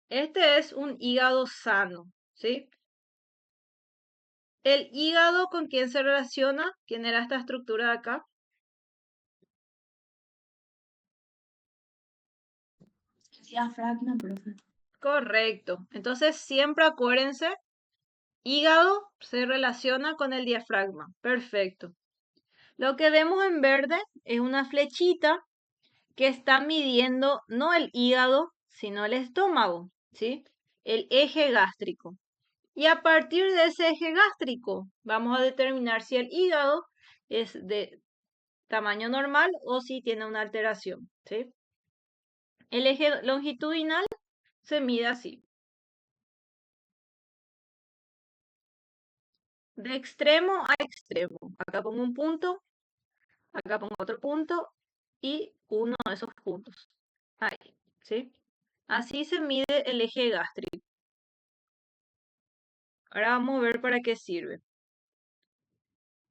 Este es un hígado sano, ¿sí? El hígado, ¿con quién se relaciona? ¿Quién era esta estructura de acá? Diafragma, profe. Correcto. Entonces siempre acuérdense, hígado se relaciona con el diafragma. Perfecto. Lo que vemos en verde es una flechita que está midiendo no el hígado, sino el estómago, ¿sí? El eje gástrico. Y a partir de ese eje gástrico vamos a determinar si el hígado es de tamaño normal o si tiene una alteración, ¿sí? El eje longitudinal se mide así. De extremo a extremo. Acá pongo un punto, acá pongo otro punto y uno de esos puntos. Ahí, ¿sí? Así se mide el eje gástrico. Ahora vamos a ver para qué sirve.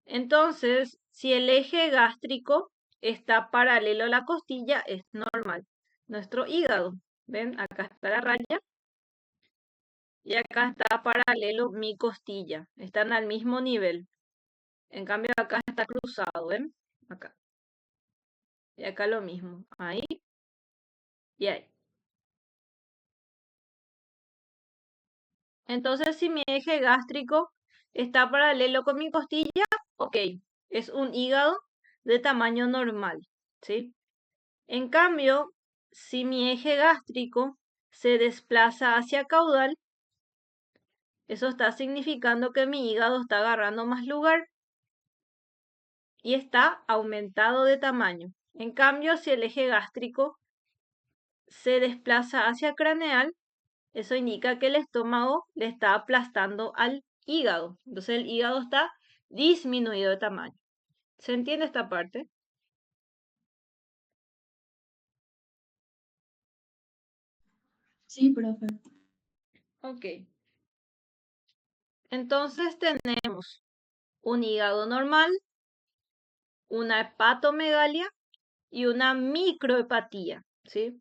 Entonces, si el eje gástrico está paralelo a la costilla, es normal. Nuestro hígado, ¿ven? Acá está la raya y acá está paralelo mi costilla. Están al mismo nivel. En cambio, acá está cruzado, ¿ven? Acá. Y acá lo mismo. Ahí y ahí. Entonces, si mi eje gástrico está paralelo con mi costilla, ok, es un hígado de tamaño normal, ¿sí? En cambio, si mi eje gástrico se desplaza hacia caudal, eso está significando que mi hígado está agarrando más lugar y está aumentado de tamaño. En cambio, si el eje gástrico se desplaza hacia craneal, eso indica que el estómago le está aplastando al hígado. Entonces el hígado está disminuido de tamaño. ¿Se entiende esta parte? Sí, profe. Ok. Entonces tenemos un hígado normal, una hepatomegalia y una microhepatía, ¿sí?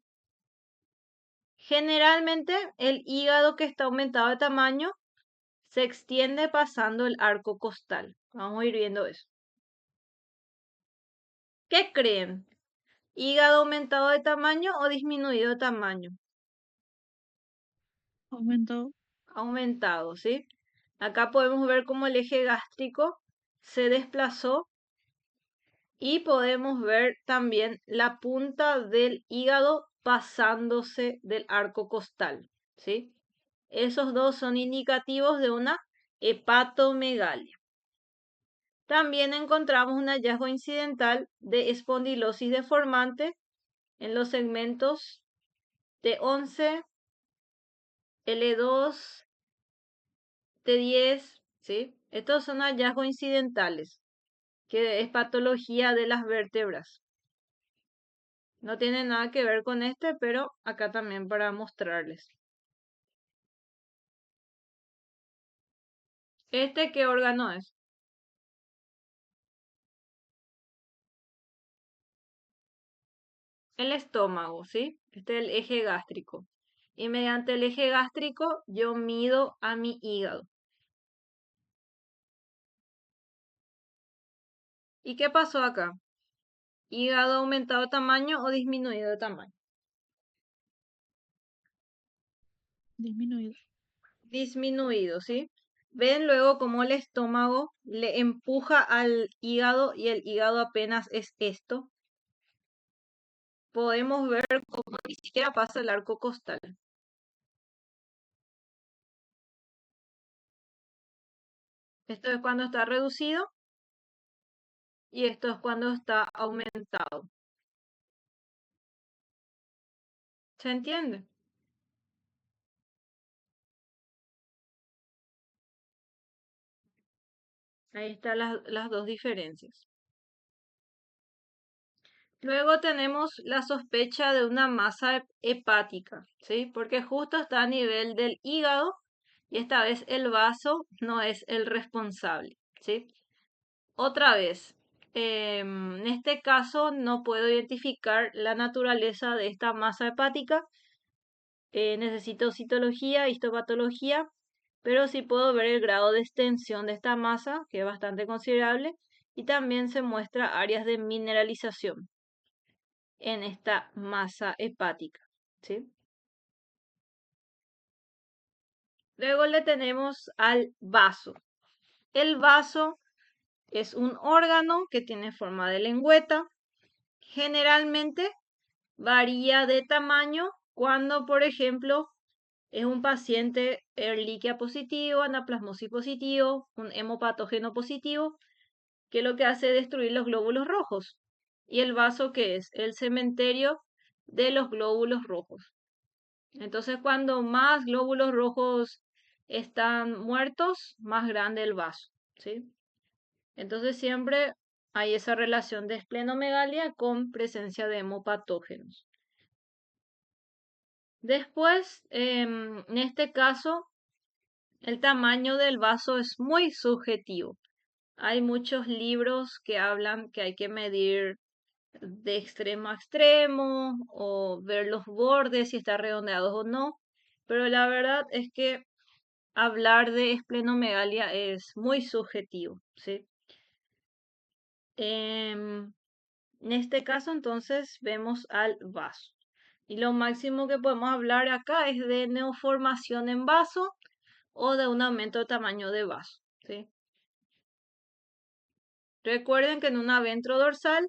Generalmente el hígado que está aumentado de tamaño se extiende pasando el arco costal. Vamos a ir viendo eso. ¿Qué creen? ¿Hígado aumentado de tamaño o disminuido de tamaño? Aumentado. Aumentado, ¿sí? Acá podemos ver cómo el eje gástrico se desplazó y podemos ver también la punta del hígado pasándose del arco costal, ¿sí? Esos dos son indicativos de una hepatomegalia. También encontramos un hallazgo incidental de espondilosis deformante en los segmentos T11, L2, T10, ¿sí? Estos son hallazgos incidentales, que es patología de las vértebras. No tiene nada que ver con este, pero acá también para mostrarles. ¿Este qué órgano es? El estómago, ¿sí? Este es el eje gástrico. Y mediante el eje gástrico yo mido a mi hígado. ¿Y qué pasó acá? ¿Hígado aumentado de tamaño o disminuido de tamaño? Disminuido. Disminuido, ¿sí? Ven luego cómo el estómago le empuja al hígado y el hígado apenas es esto. Podemos ver cómo ni siquiera pasa el arco costal. Esto es cuando está reducido y esto es cuando está aumentado. ¿Se entiende? Ahí están las dos diferencias. Luego tenemos la sospecha de una masa hepática, ¿sí? Porque justo está a nivel del hígado y esta vez el vaso no es el responsable, ¿sí? Otra vez, en este caso no puedo identificar la naturaleza de esta masa hepática. Necesito citología, histopatología, pero sí puedo ver el grado de extensión de esta masa, que es bastante considerable, y también se muestra áreas de mineralización en esta masa hepática, ¿sí? Luego le tenemos al vaso. El vaso es un órgano que tiene forma de lengüeta. Generalmente varía de tamaño cuando, por ejemplo, es un paciente Ehrlichia positivo, anaplasmosis positivo, un hemopatógeno positivo, que lo que hace es destruir los glóbulos rojos. ¿Y el vaso qué es? El cementerio de los glóbulos rojos. Entonces, cuando más glóbulos rojos están muertos, más grande el vaso, ¿sí? Entonces, siempre hay esa relación de esplenomegalia con presencia de hemopatógenos. Después, en este caso, el tamaño del vaso es muy subjetivo. Hay muchos libros que hablan que hay que medir de extremo a extremo o ver los bordes si están redondeados o no, pero la verdad es que hablar de esplenomegalia es muy subjetivo, ¿sí? En este caso entonces vemos al vaso. Y lo máximo que podemos hablar acá es de neoformación en vaso o de un aumento de tamaño de vaso, ¿sí? Recuerden que en una ventrodorsal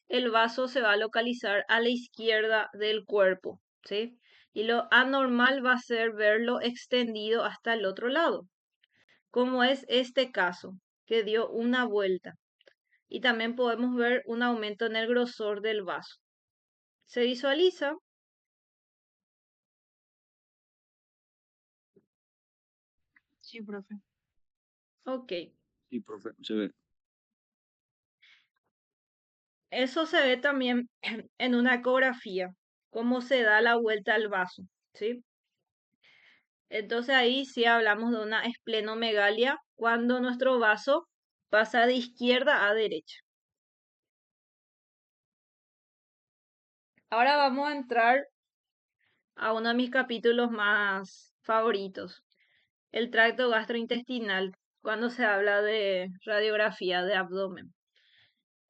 el vaso se va a localizar a la izquierda del cuerpo, ¿sí? Y lo anormal va a ser verlo extendido hasta el otro lado, como es este caso, que dio una vuelta. Y también podemos ver un aumento en el grosor del vaso. ¿Se visualiza? Sí, profe. Ok. Sí, profe, se ve. Eso se ve también en una ecografía, cómo se da la vuelta al vaso, ¿sí? Entonces ahí sí hablamos de una esplenomegalia cuando nuestro vaso pasa de izquierda a derecha. Ahora vamos a entrar a uno de mis capítulos más favoritos, el tracto gastrointestinal, cuando se habla de radiografía de abdomen.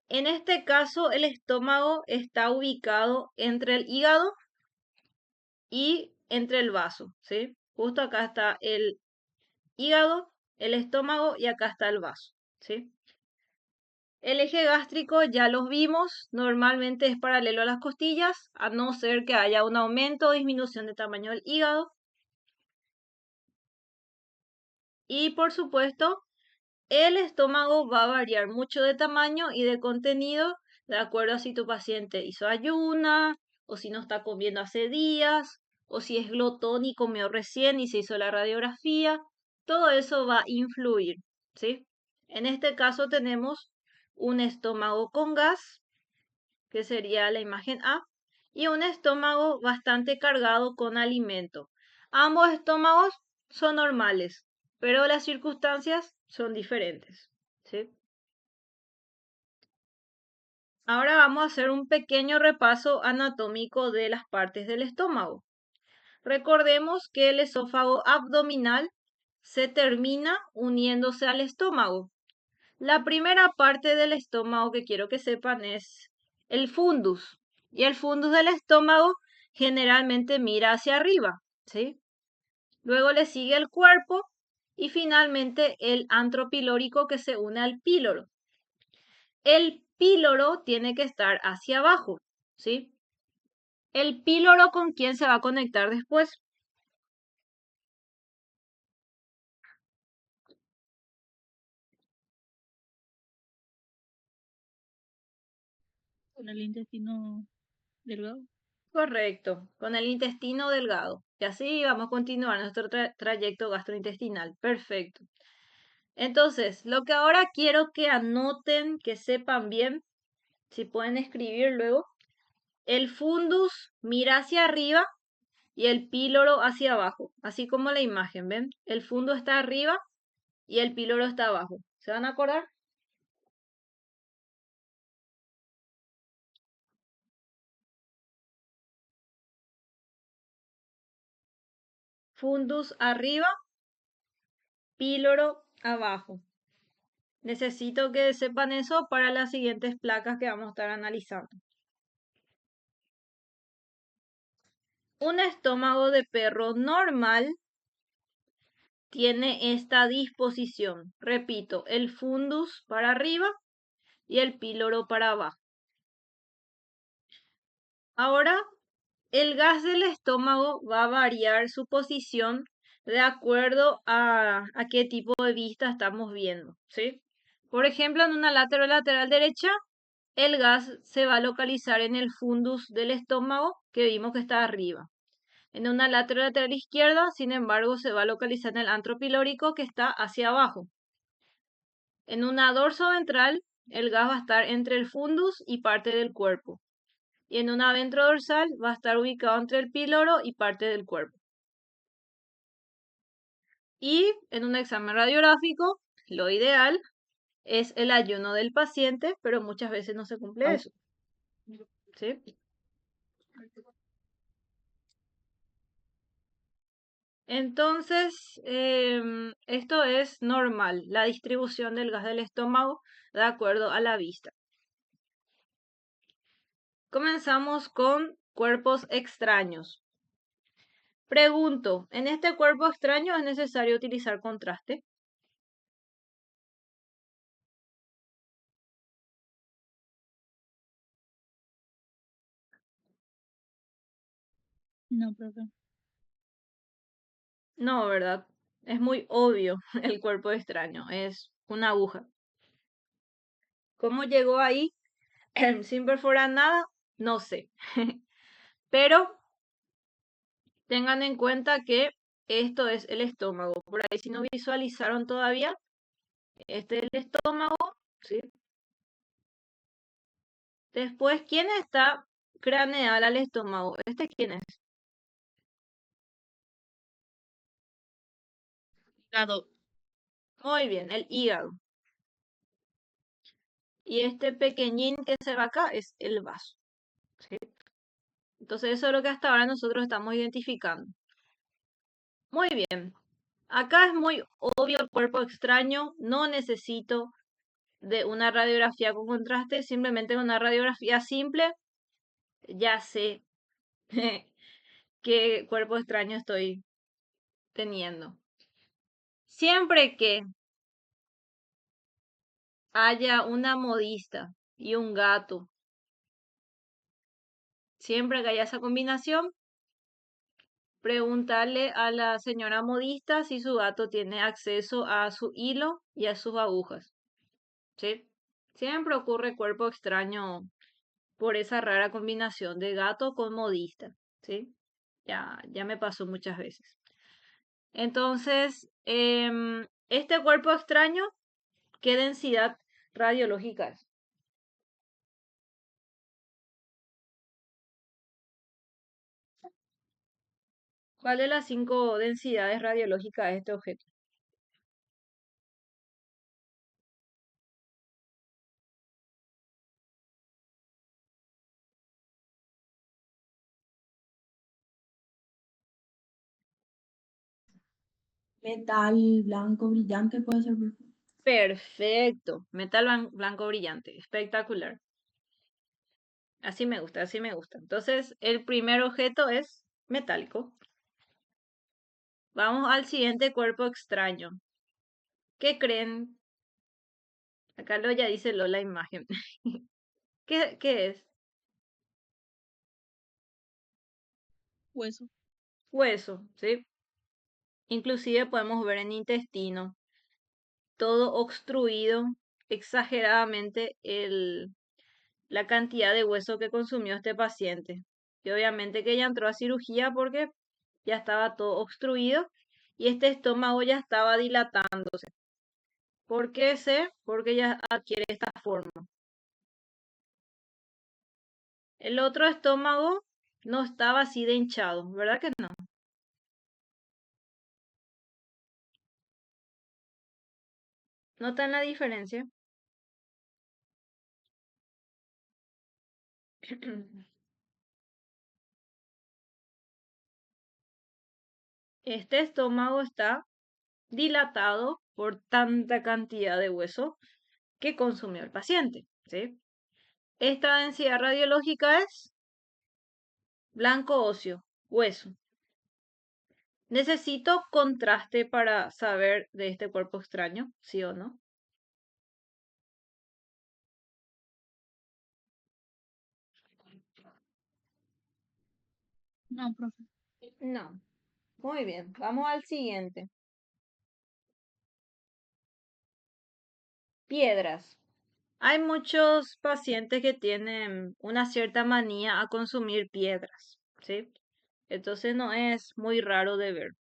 En este caso, el estómago está ubicado entre el hígado y entre el vaso, ¿sí? Justo acá está el hígado, el estómago y acá está el vaso, ¿sí? El eje gástrico ya los vimos, normalmente es paralelo a las costillas, a no ser que haya un aumento o disminución de tamaño del hígado. Y por supuesto, el estómago va a variar mucho de tamaño y de contenido de acuerdo a si tu paciente hizo ayuna o si no está comiendo hace días o si es glotón y comió recién y se hizo la radiografía. Todo eso va a influir, ¿sí? En este caso tenemos un estómago con gas, que sería la imagen A, y un estómago bastante cargado con alimento. Ambos estómagos son normales, pero las circunstancias son diferentes, ¿sí? Ahora vamos a hacer un pequeño repaso anatómico de las partes del estómago. Recordemos que el esófago abdominal se termina uniéndose al estómago. La primera parte del estómago que quiero que sepan es el fundus. Y el fundus del estómago generalmente mira hacia arriba, ¿sí? Luego le sigue el cuerpo y finalmente el antro pilórico que se une al píloro. El píloro tiene que estar hacia abajo, ¿sí? ¿El píloro con quién se va a conectar después? Con el intestino delgado. Correcto, con el intestino delgado. Y así vamos a continuar nuestro trayecto gastrointestinal. Perfecto. Entonces, lo que ahora quiero que anoten, que sepan bien, si pueden escribir luego, el fundus mira hacia arriba y el píloro hacia abajo, así como la imagen, ¿ven? El fundus está arriba y el píloro está abajo. ¿Se van a acordar? Fundus arriba, píloro abajo. Necesito que sepan eso para las siguientes placas que vamos a estar analizando. Un estómago de perro normal tiene esta disposición. Repito, el fundus para arriba y el píloro para abajo. Ahora, el gas del estómago va a variar su posición de acuerdo a qué tipo de vista estamos viendo, ¿sí? Por ejemplo, en una lateral derecha, el gas se va a localizar en el fundus del estómago que vimos que está arriba. En una lateral izquierda, sin embargo, se va a localizar en el antro pilórico que está hacia abajo. En una dorso ventral, el gas va a estar entre el fundus y parte del cuerpo. Y en una ventrodorsal va a estar ubicado entre el píloro y parte del cuerpo. Y en un examen radiográfico, lo ideal es el ayuno del paciente, pero muchas veces no se cumple eso. ¿Sí? Entonces, esto es normal, la distribución del gas del estómago de acuerdo a la vista. Comenzamos con cuerpos extraños. Pregunto, ¿en este cuerpo extraño es necesario utilizar contraste? No, profe. No, ¿verdad? Es muy obvio el cuerpo extraño, es una aguja. ¿Cómo llegó ahí sin perforar nada? No sé. Pero tengan en cuenta que esto es el estómago. Por ahí si no visualizaron todavía, este es el estómago, ¿sí? Después, ¿quién está craneal al estómago? ¿Este quién es? Hígado. Muy bien, el hígado. Y este pequeñín que se va acá es el vaso, ¿sí? Entonces eso es lo que hasta ahora nosotros estamos identificando. Muy bien. Acá es muy obvio el cuerpo extraño. No necesito de una radiografía con contraste. Simplemente con una radiografía simple ya sé qué cuerpo extraño estoy teniendo. Siempre que haya una modista y un gato, siempre que haya esa combinación, preguntarle a la señora modista si su gato tiene acceso a su hilo y a sus agujas. ¿Sí? Siempre ocurre cuerpo extraño por esa rara combinación de gato con modista. ¿Sí? Ya me pasó muchas veces. Entonces, este cuerpo extraño, ¿qué densidad radiológica es? ¿Cuál de las 5 densidades radiológicas de este objeto? Metal blanco brillante puede ser, profe. Perfecto. Metal blanco brillante. Espectacular. Así me gusta, así me gusta. Entonces, el primer objeto es metálico. Vamos al siguiente cuerpo extraño. ¿Qué creen? Acá lo ya dice la imagen. ¿Qué es? Hueso. Hueso, ¿sí? Inclusive podemos ver en intestino todo obstruido exageradamente la cantidad de hueso que consumió este paciente. Y obviamente que ya entró a cirugía porque ya estaba todo obstruido y este estómago ya estaba dilatándose. ¿Por qué sé? Porque ya adquiere esta forma. El otro estómago no estaba así de hinchado, ¿verdad que no? ¿Notan la diferencia? Este estómago está dilatado por tanta cantidad de hueso que consumió el paciente, ¿sí? Esta densidad radiológica es blanco óseo, hueso. Necesito contraste para saber de este cuerpo extraño, ¿sí o no? No, profe. No. Muy bien, vamos al siguiente. Piedras. Hay muchos pacientes que tienen una cierta manía a consumir piedras, ¿sí? Entonces no es muy raro de ver.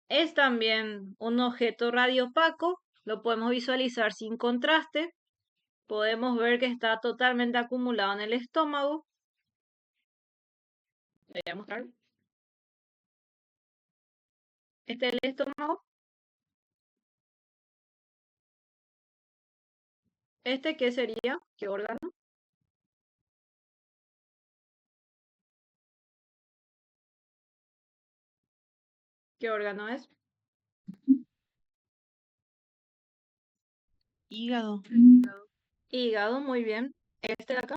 Es también un objeto radiopaco, lo podemos visualizar sin contraste. Podemos ver que está totalmente acumulado en el estómago. Le voy a mostrar. Este es el estómago. ¿Este qué sería? ¿Qué órgano? ¿Qué órgano es? Hígado. Hígado, muy bien. Este de acá.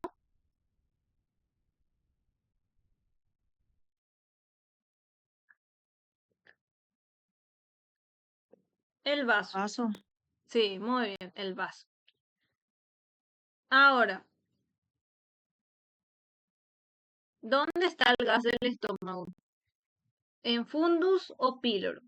El vaso. Vaso. Sí, muy bien, el vaso. Ahora, ¿dónde está el gas del estómago? ¿En fundus o píloro?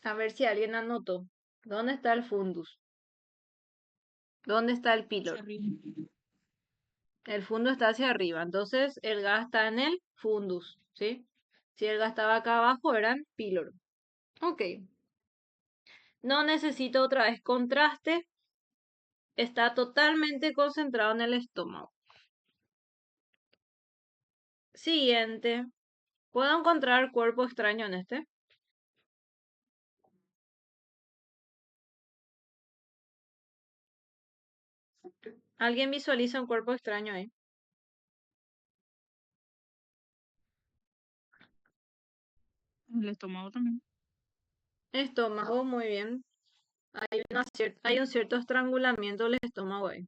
A ver si alguien anotó. ¿Dónde está el fundus? ¿Dónde está el Hacia píloro? arriba. El fundus está hacia arriba, entonces el gas está en el fundus, ¿sí? Si el gas estaba acá abajo, era en píloro. Ok. No necesito otra vez contraste. Está totalmente concentrado en el estómago. Siguiente. ¿Puedo encontrar cuerpo extraño en este? ¿Alguien visualiza un cuerpo extraño ahí? El estómago también. Estómago, muy bien. Hay un cierto estrangulamiento del estómago ahí.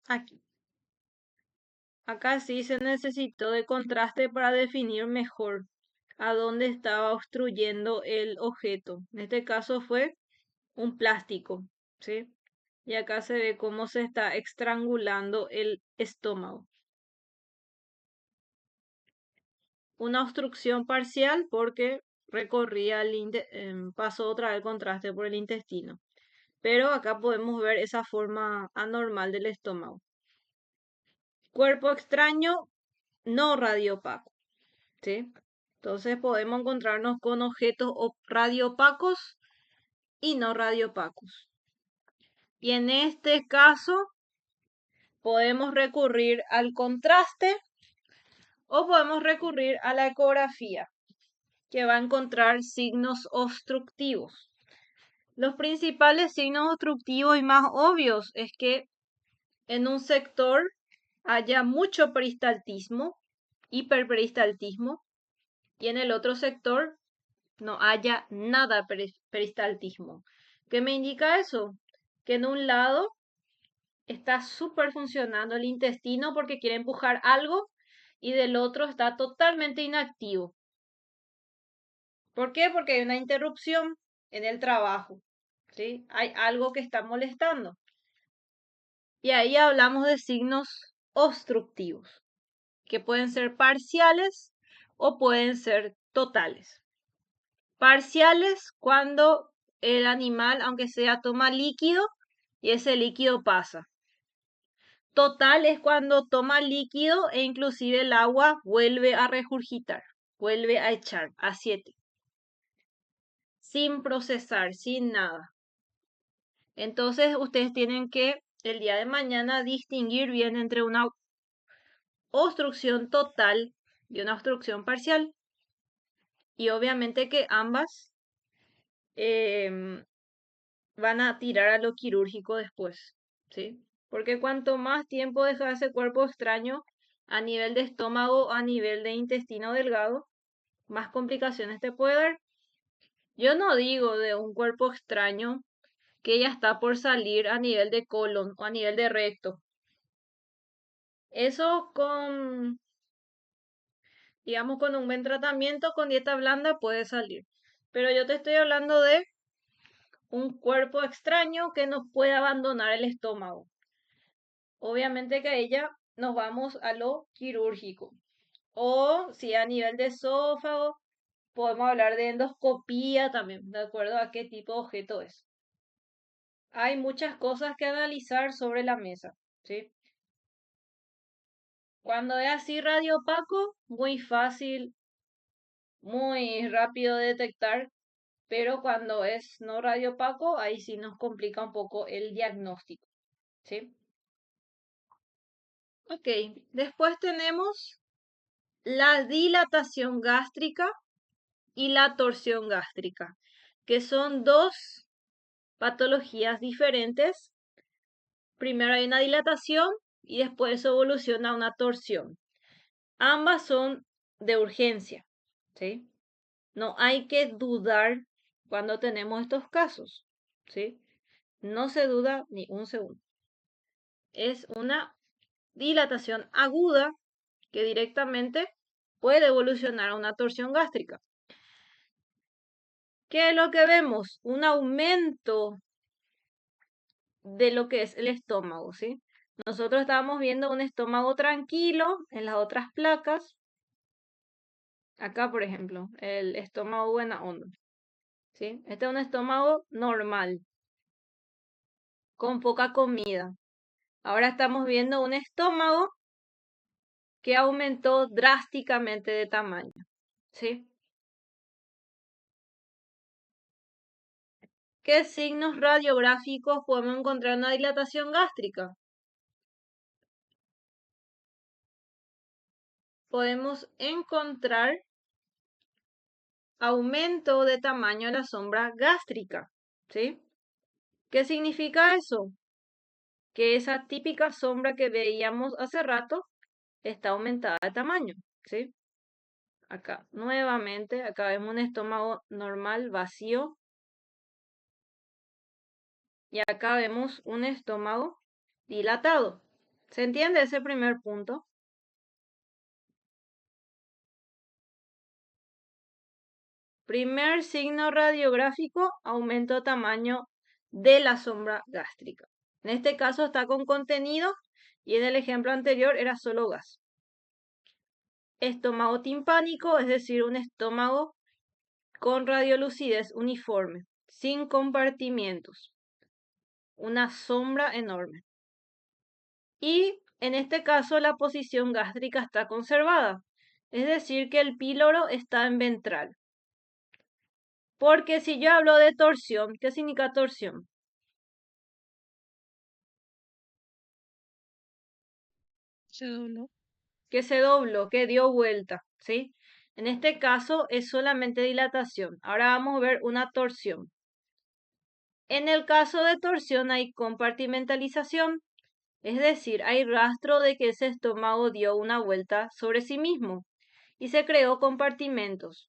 Aquí. Acá sí se necesitó de contraste para definir mejor a dónde estaba obstruyendo el objeto. En este caso fue un plástico, ¿sí? Y acá se ve cómo se está estrangulando el estómago. Una obstrucción parcial porque pasó otra vez el contraste por el intestino. Pero acá podemos ver esa forma anormal del estómago. Cuerpo extraño, no radioopaco, ¿sí? Entonces podemos encontrarnos con objetos radiopacos y no radiopacos. Y en este caso podemos recurrir al contraste o podemos recurrir a la ecografía, que va a encontrar signos obstructivos. Los principales signos obstructivos y más obvios es que en un sector haya mucho peristaltismo, hiperperistaltismo, y en el otro sector no haya nada peristaltismo. ¿Qué me indica eso? Que en un lado está súper funcionando el intestino porque quiere empujar algo y del otro está totalmente inactivo. ¿Por qué? Porque hay una interrupción en el trabajo, ¿sí? Hay algo que está molestando. Y ahí hablamos de signos obstructivos, que pueden ser parciales o pueden ser totales. Parciales cuando el animal, aunque sea, toma líquido y ese líquido pasa. Total es cuando toma líquido e inclusive el agua vuelve a regurgitar, vuelve a echar a 7. Sin procesar, sin nada. Entonces ustedes tienen que el día de mañana distinguir bien entre una obstrucción total y una obstrucción parcial. Y obviamente que ambas van a tirar a lo quirúrgico después, ¿sí? Porque cuanto más tiempo deja ese cuerpo extraño a nivel de estómago, a nivel de intestino delgado, más complicaciones te puede dar. Yo no digo de un cuerpo extraño que ya está por salir a nivel de colon o a nivel de recto. Eso digamos, con un buen tratamiento, con dieta blanda puede salir. Pero yo te estoy hablando de un cuerpo extraño que nos puede abandonar el estómago. Obviamente que ahí ya nos vamos a lo quirúrgico. O si a nivel de esófago, podemos hablar de endoscopía también, de acuerdo a qué tipo de objeto es. Hay muchas cosas que analizar sobre la mesa, ¿sí? Cuando es así radiopaco, muy fácil, muy rápido de detectar, pero cuando es no radiopaco, ahí sí nos complica un poco el diagnóstico, ¿sí? Ok, después tenemos la dilatación gástrica y la torsión gástrica, que son dos patologías diferentes. Primero hay una dilatación y después evoluciona a una torsión. Ambas son de urgencia, ¿sí? No hay que dudar cuando tenemos estos casos, ¿sí? No se duda ni un segundo. Es una dilatación aguda que directamente puede evolucionar a una torsión gástrica. ¿Qué es lo que vemos? Un aumento de lo que es el estómago, ¿sí? Nosotros estábamos viendo un estómago tranquilo en las otras placas. Acá, por ejemplo, el estómago buena onda, ¿sí? Este es un estómago normal, con poca comida. Ahora estamos viendo un estómago que aumentó drásticamente de tamaño, ¿sí? ¿Qué signos radiográficos podemos encontrar en una dilatación gástrica? Podemos encontrar aumento de tamaño de la sombra gástrica, ¿sí? ¿Qué significa eso? Que esa típica sombra que veíamos hace rato está aumentada de tamaño, ¿sí? Acá, nuevamente, acá vemos un estómago normal, vacío. Y acá vemos un estómago dilatado. ¿Se entiende ese primer punto? Primer signo radiográfico, aumento tamaño de la sombra gástrica. En este caso está con contenido y en el ejemplo anterior era solo gas. Estómago timpánico, es decir, un estómago con radiolucidez uniforme, sin compartimientos. Una sombra enorme. Y en este caso la posición gástrica está conservada, es decir, que el píloro está en ventral. Porque si yo hablo de torsión, ¿qué significa torsión? Se dobló. Que se dobló, que dio vuelta, ¿sí? En este caso es solamente dilatación. Ahora vamos a ver una torsión. En el caso de torsión hay compartimentalización, es decir, hay rastro de que ese estómago dio una vuelta sobre sí mismo y se creó compartimentos.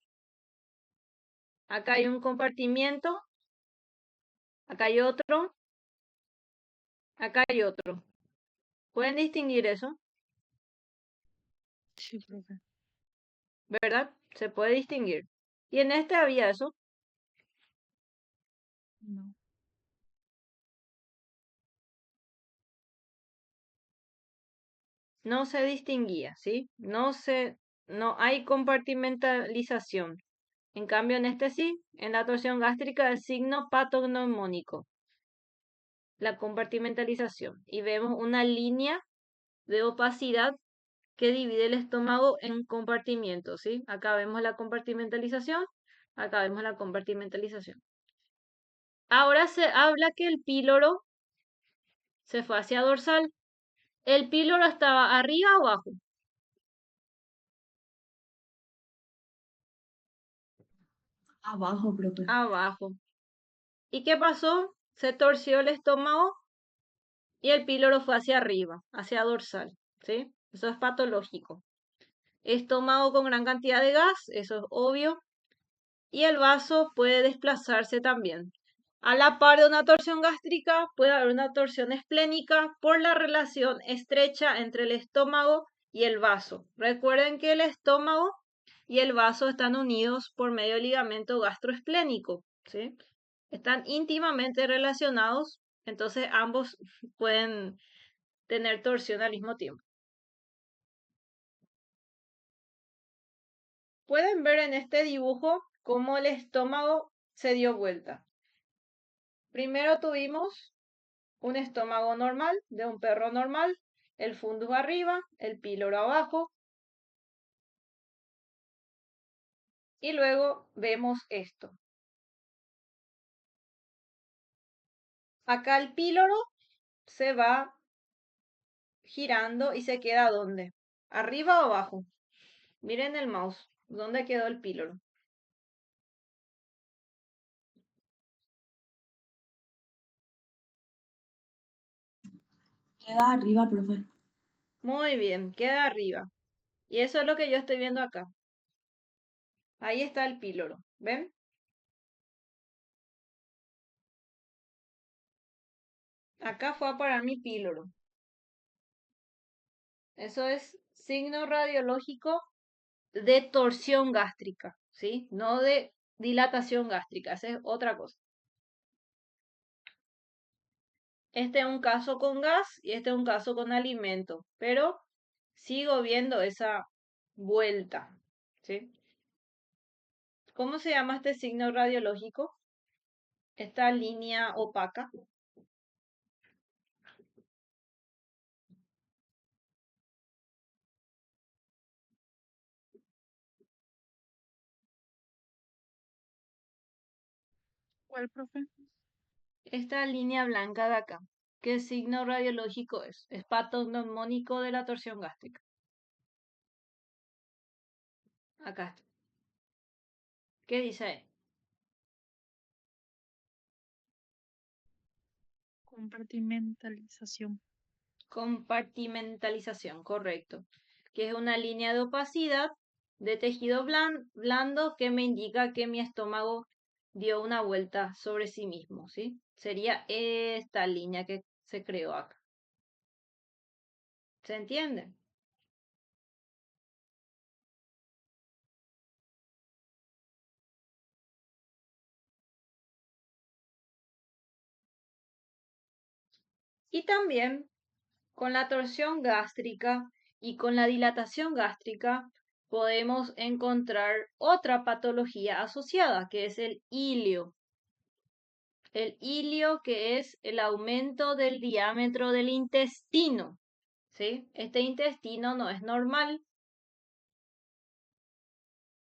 Acá hay un compartimiento, acá hay otro, acá hay otro. ¿Pueden distinguir eso? Sí, profe. ¿Verdad? Se puede distinguir. Y en este había eso. No. No se distinguía, ¿sí? No hay compartimentalización. En cambio, en este sí, en la torsión gástrica, el signo patognomónico. La compartimentalización. Y vemos una línea de opacidad que divide el estómago en compartimientos, ¿sí? Acá vemos la compartimentalización, acá vemos la compartimentalización. Ahora se habla que el píloro se fue hacia dorsal. ¿El píloro estaba arriba o abajo? Abajo, profe. Abajo. ¿Y qué pasó? Se torció el estómago y el píloro fue hacia arriba, hacia dorsal, ¿sí? Eso es patológico. Estómago con gran cantidad de gas, eso es obvio. Y el vaso puede desplazarse también. A la par de una torsión gástrica puede haber una torsión esplénica por la relación estrecha entre el estómago y el vaso. Recuerden que el estómago y el vaso están unidos por medio del ligamento gastroesplénico, ¿sí? Están íntimamente relacionados, entonces ambos pueden tener torsión al mismo tiempo. Pueden ver en este dibujo cómo el estómago se dio vuelta. Primero tuvimos un estómago normal, de un perro normal, el fundus arriba, el píloro abajo, y luego vemos esto. Acá el píloro se va girando y se queda ¿dónde? ¿Arriba o abajo? Miren el mouse, ¿dónde quedó el píloro? Queda arriba, profe. Muy bien, queda arriba. Y eso es lo que yo estoy viendo acá. Ahí está el píloro, ¿ven? Acá fue a parar mi píloro. Eso es signo radiológico de torsión gástrica, ¿sí? No de dilatación gástrica, esa es otra cosa. Este es un caso con gas y este es un caso con alimento, pero sigo viendo esa vuelta, ¿sí? ¿Cómo se llama este signo radiológico? Esta línea opaca. ¿Cuál, profe? Esta línea blanca de acá. ¿Qué signo radiológico es? Es patognomónico de la torsión gástrica. Acá está. ¿Qué dice ahí? Compartimentalización. Compartimentalización, correcto. Que es una línea de opacidad de tejido blando que me indica que mi estómago dio una vuelta sobre sí mismo, ¿sí? Sería esta línea que se creó acá. ¿Se entiende? Y también con la torsión gástrica y con la dilatación gástrica podemos encontrar otra patología asociada, que es el ilio. El ilio, que es el aumento del diámetro del intestino, ¿sí? Este intestino no es normal.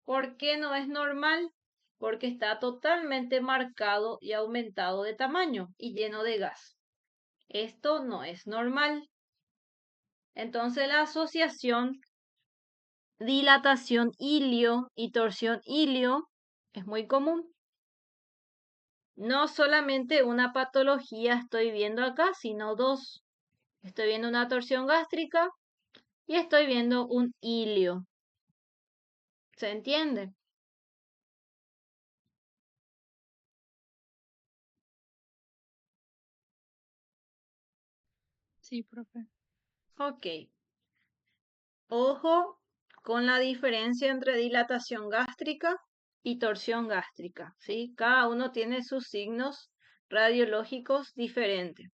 ¿Por qué no es normal? Porque está totalmente marcado y aumentado de tamaño y lleno de gas. Esto no es normal. Entonces la asociación dilatación ilio y torsión ilio es muy común. No solamente una patología estoy viendo acá, sino dos. Estoy viendo una torsión gástrica y estoy viendo un ilio. ¿Se entiende? Sí, profe. Ok. Ojo con la diferencia entre dilatación gástrica y torsión gástrica, ¿sí? Cada uno tiene sus signos radiológicos diferentes.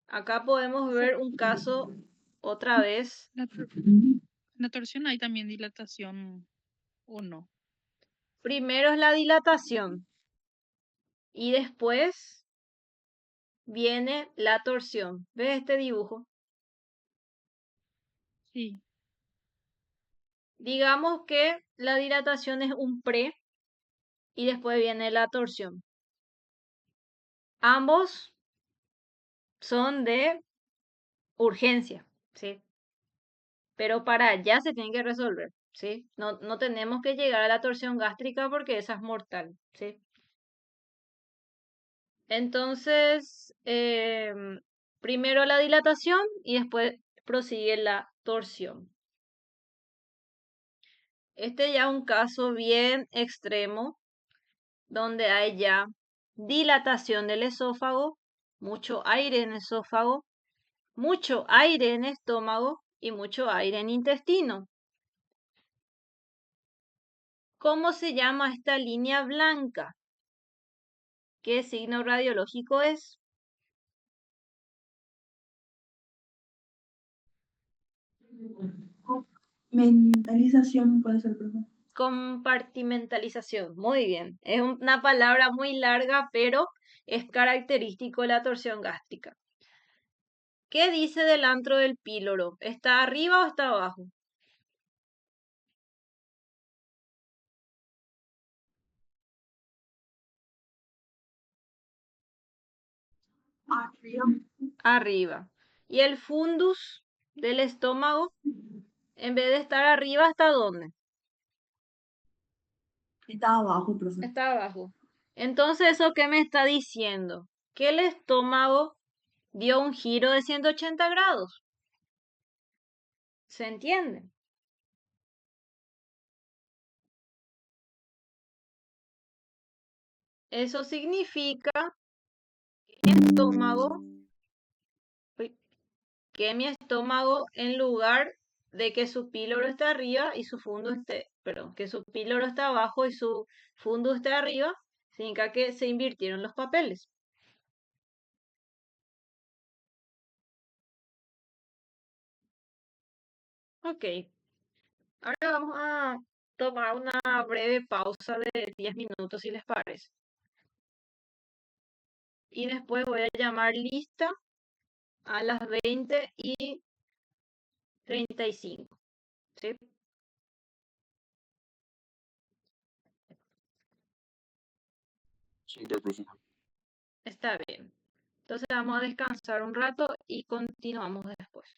Acá podemos ver un caso otra vez. La torsión hay también dilatación o no. Primero es la dilatación y después viene la torsión. ¿Ves este dibujo? Sí, Digamos que la dilatación es un pre y después viene la torsión. Ambos son de urgencia, ¿sí? Pero para allá se tienen que resolver, ¿sí? No tenemos que llegar a la torsión gástrica porque esa es mortal, ¿sí? Entonces, primero la dilatación y después prosigue la torsión. Este ya es un caso bien extremo, donde hay ya dilatación del esófago, mucho aire en el esófago, mucho aire en estómago y mucho aire en intestino. ¿Cómo se llama esta línea blanca? ¿Qué signo radiológico es? Mentalización puede ser, profe. Compartimentalización. Muy bien. Es una palabra muy larga, pero es característico de la torsión gástrica. ¿Qué dice del antro del píloro? ¿Está arriba o está abajo? Arriba. Arriba. ¿Y el fundus del estómago? En vez de estar arriba, ¿está dónde? Está abajo, profe. Está abajo. Entonces, ¿eso qué me está diciendo? Que el estómago dio un giro de 180 grados. ¿Se entiende? Eso significa que mi estómago, en lugar de que su píloro esté arriba y su fundo esté, perdón, que su píloro está abajo y su fundo esté arriba, significa que se invirtieron los papeles. Ok, ahora vamos a tomar una breve pausa de 10 minutos, si les parece. Y después voy a llamar lista a las 20:35. ¿Sí? Súper, profe. Está bien. Entonces vamos a descansar un rato y continuamos después.